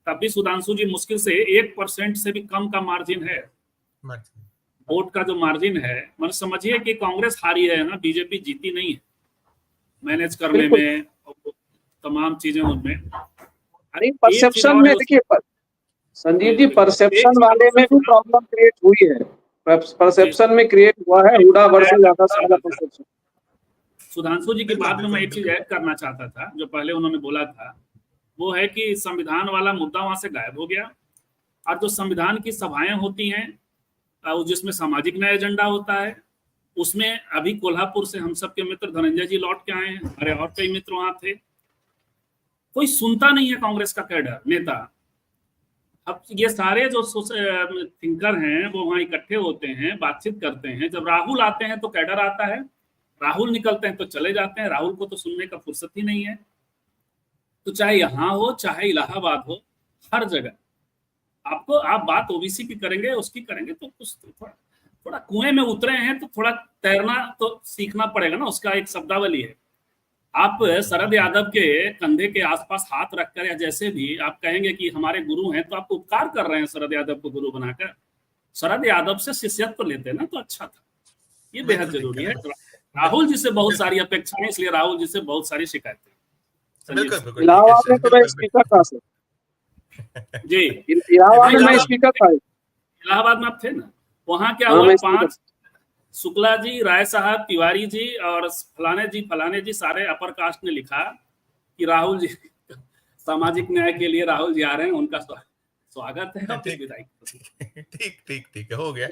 तभी सुधांशु जी मुश्किल से 1% से भी कम का मार्जिन है, वोट का जो मार्जिन है। मतलब समझिए कि कांग्रेस हारी है ना, बीजेपी जीती नहीं है मैनेज करने में, तमाम चीजें उनमें। अरे परसेप्शन में देखिए संजीव जी, परसेप्शन वाले में भी प्रॉब्लम क्रिएट हुई है, परसेप्शन में क्रिएट हुआ है, हुडा वर्सेस ज्यादा से ज्यादा परसेप्शन। सुधांशु जी की बात में मैं एक चीज ऐड करना चाहता था, जो पहले उन्होंने बोला था, वो है कि संविधान वाला मुद्दा वहां से गायब हो गया। और जो संविधान की सभाएं होती हैं जिसमें सामाजिक न्याय एजेंडा होता है, उसमें अभी कोल्हापुर से हम सबके मित्र धनंजय जी लौट के आए हैं, हमारे और कई मित्र वहां थे। कोई सुनता नहीं है कांग्रेस का कैडर नेता। अब ये सारे जो थिंकर हैं वो वहां इकट्ठे होते हैं, बातचीत करते हैं। जब राहुल आते हैं तो कैडर आता है, राहुल निकलते हैं तो चले जाते हैं। राहुल को तो सुनने का फुर्सत ही नहीं है। तो चाहे यहाँ हो चाहे इलाहाबाद हो, हर जगह आपको आप बात ओबीसी की करेंगे, उसकी करेंगे तो कुछ थोड़ा कुएं में उतरे हैं तो थोड़ा तैरना तो सीखना पड़ेगा ना। उसका एक शब्दावली है, आप शरद यादव के कंधे के आसपास हाथ रखकर या जैसे भी आप कहेंगे कि हमारे गुरु हैं, तो आप उपकार कर रहे हैं शरद यादव को गुरु बनाकर। शरद यादव से शिष्यत्व लेते ना तो अच्छा था। ये बेहद जरूरी है। राहुल जी से बहुत सारी अपेक्षाएं, इसलिए राहुल जी से बहुत सारी शिकायतें। इलाहाबाद में तो मैं स्पीकर था सर जी, इलाहाबाद में मैं स्पीकर था। इलाहाबाद में आप थे ना, वहां क्या हुआ, 5 शुक्ला जी, राय साहब, तिवारी जी और फलाने जी सारे अपर कास्ट ने लिखा कि राहुल जी सामाजिक न्याय के लिए राहुल जी आ रहे हैं, उनका स्वागत है। ठीक हो गया।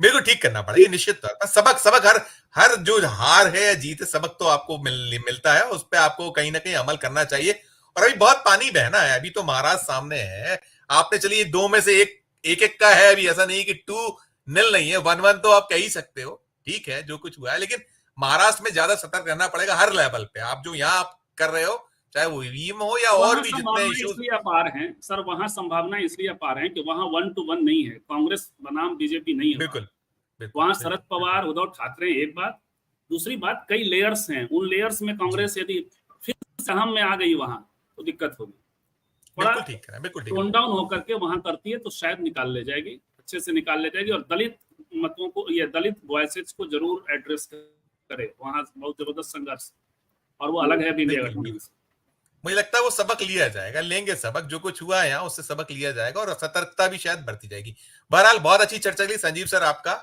बिल्कुल ठीक करना पड़ेगा निश्चित तौर पर। सबक हर जो हार है या जीत है, सबक तो आपको मिलता है, उस पर आपको कहीं ना कहीं अमल करना चाहिए। और अभी बहुत पानी बहना है, अभी तो महाराष्ट्र सामने है। आपने चलिए 2 में से एक का है, अभी ऐसा नहीं कि 2-0 नहीं है, 1-1 तो आप कह ही सकते हो। ठीक है जो कुछ हुआ है, लेकिन महाराष्ट्र में ज्यादा सतर्क रहना पड़ेगा हर लेवल पे। आप जो यहाँ कर रहे हो, चाहे वो ईवीएम हो या और भी जितने इश्यूज, इसलिए अपार हैं सर, वहां संभावना इसलिए अपार है कि वहां 1-1 नहीं है, कांग्रेस बनाम बीजेपी नहीं है। बिल्कुल वहां शरद पवार, उद्धव ठाकरे, एक बात। दूसरी बात, कई लेयर्स हैं, उन लेयर्स में कांग्रेस यदि फिर सहम में आ गई वहां तो दिक्कत होगी। बिल्कुल टोन डाउन होकर के वहां करती है तो शायद निकाल ले जाएगी, अच्छे से निकाल ले जाएगी। और दलित मतों को, ये दलित वॉइसेस को जरूर एड्रेस करे। वहां बहुत जबरदस्त संघर्ष, और वो अलग है अभी इंडिया गठबंधन से। मुझे लगता है वो सबक लिया जाएगा, लेंगे सबक, जो कुछ हुआ है यहाँ उससे सबक लिया जाएगा और सतर्कता भी शायद बढ़ती जाएगी। बहरहाल बहुत अच्छी चर्चा के लिए संजीव सर आपका,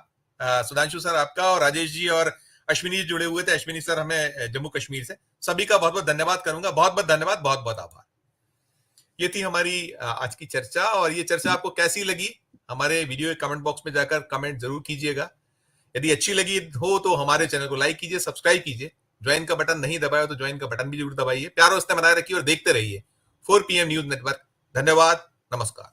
सुधांशु सर आपका, और राजेश जी और अश्विनी जी जुड़े हुए थे। अश्विनी सर हमें जम्मू कश्मीर से, सभी का बहुत बहुत धन्यवाद करूंगा। बहुत बहुत धन्यवाद, बहुत बहुत आभार। ये थी हमारी आज की चर्चा, और ये चर्चा आपको कैसी लगी हमारे वीडियो के कमेंट बॉक्स में जाकर कमेंट जरूर कीजिएगा। यदि अच्छी लगी हो तो हमारे चैनल को लाइक कीजिए, सब्सक्राइब कीजिए, ज्वाइन का बटन नहीं दबाया तो ज्वाइन का बटन भी जरूर दबाइए। प्यार और बनाए रखिए और देखते रहिए 4 PM न्यूज नेटवर्क। धन्यवाद, नमस्कार।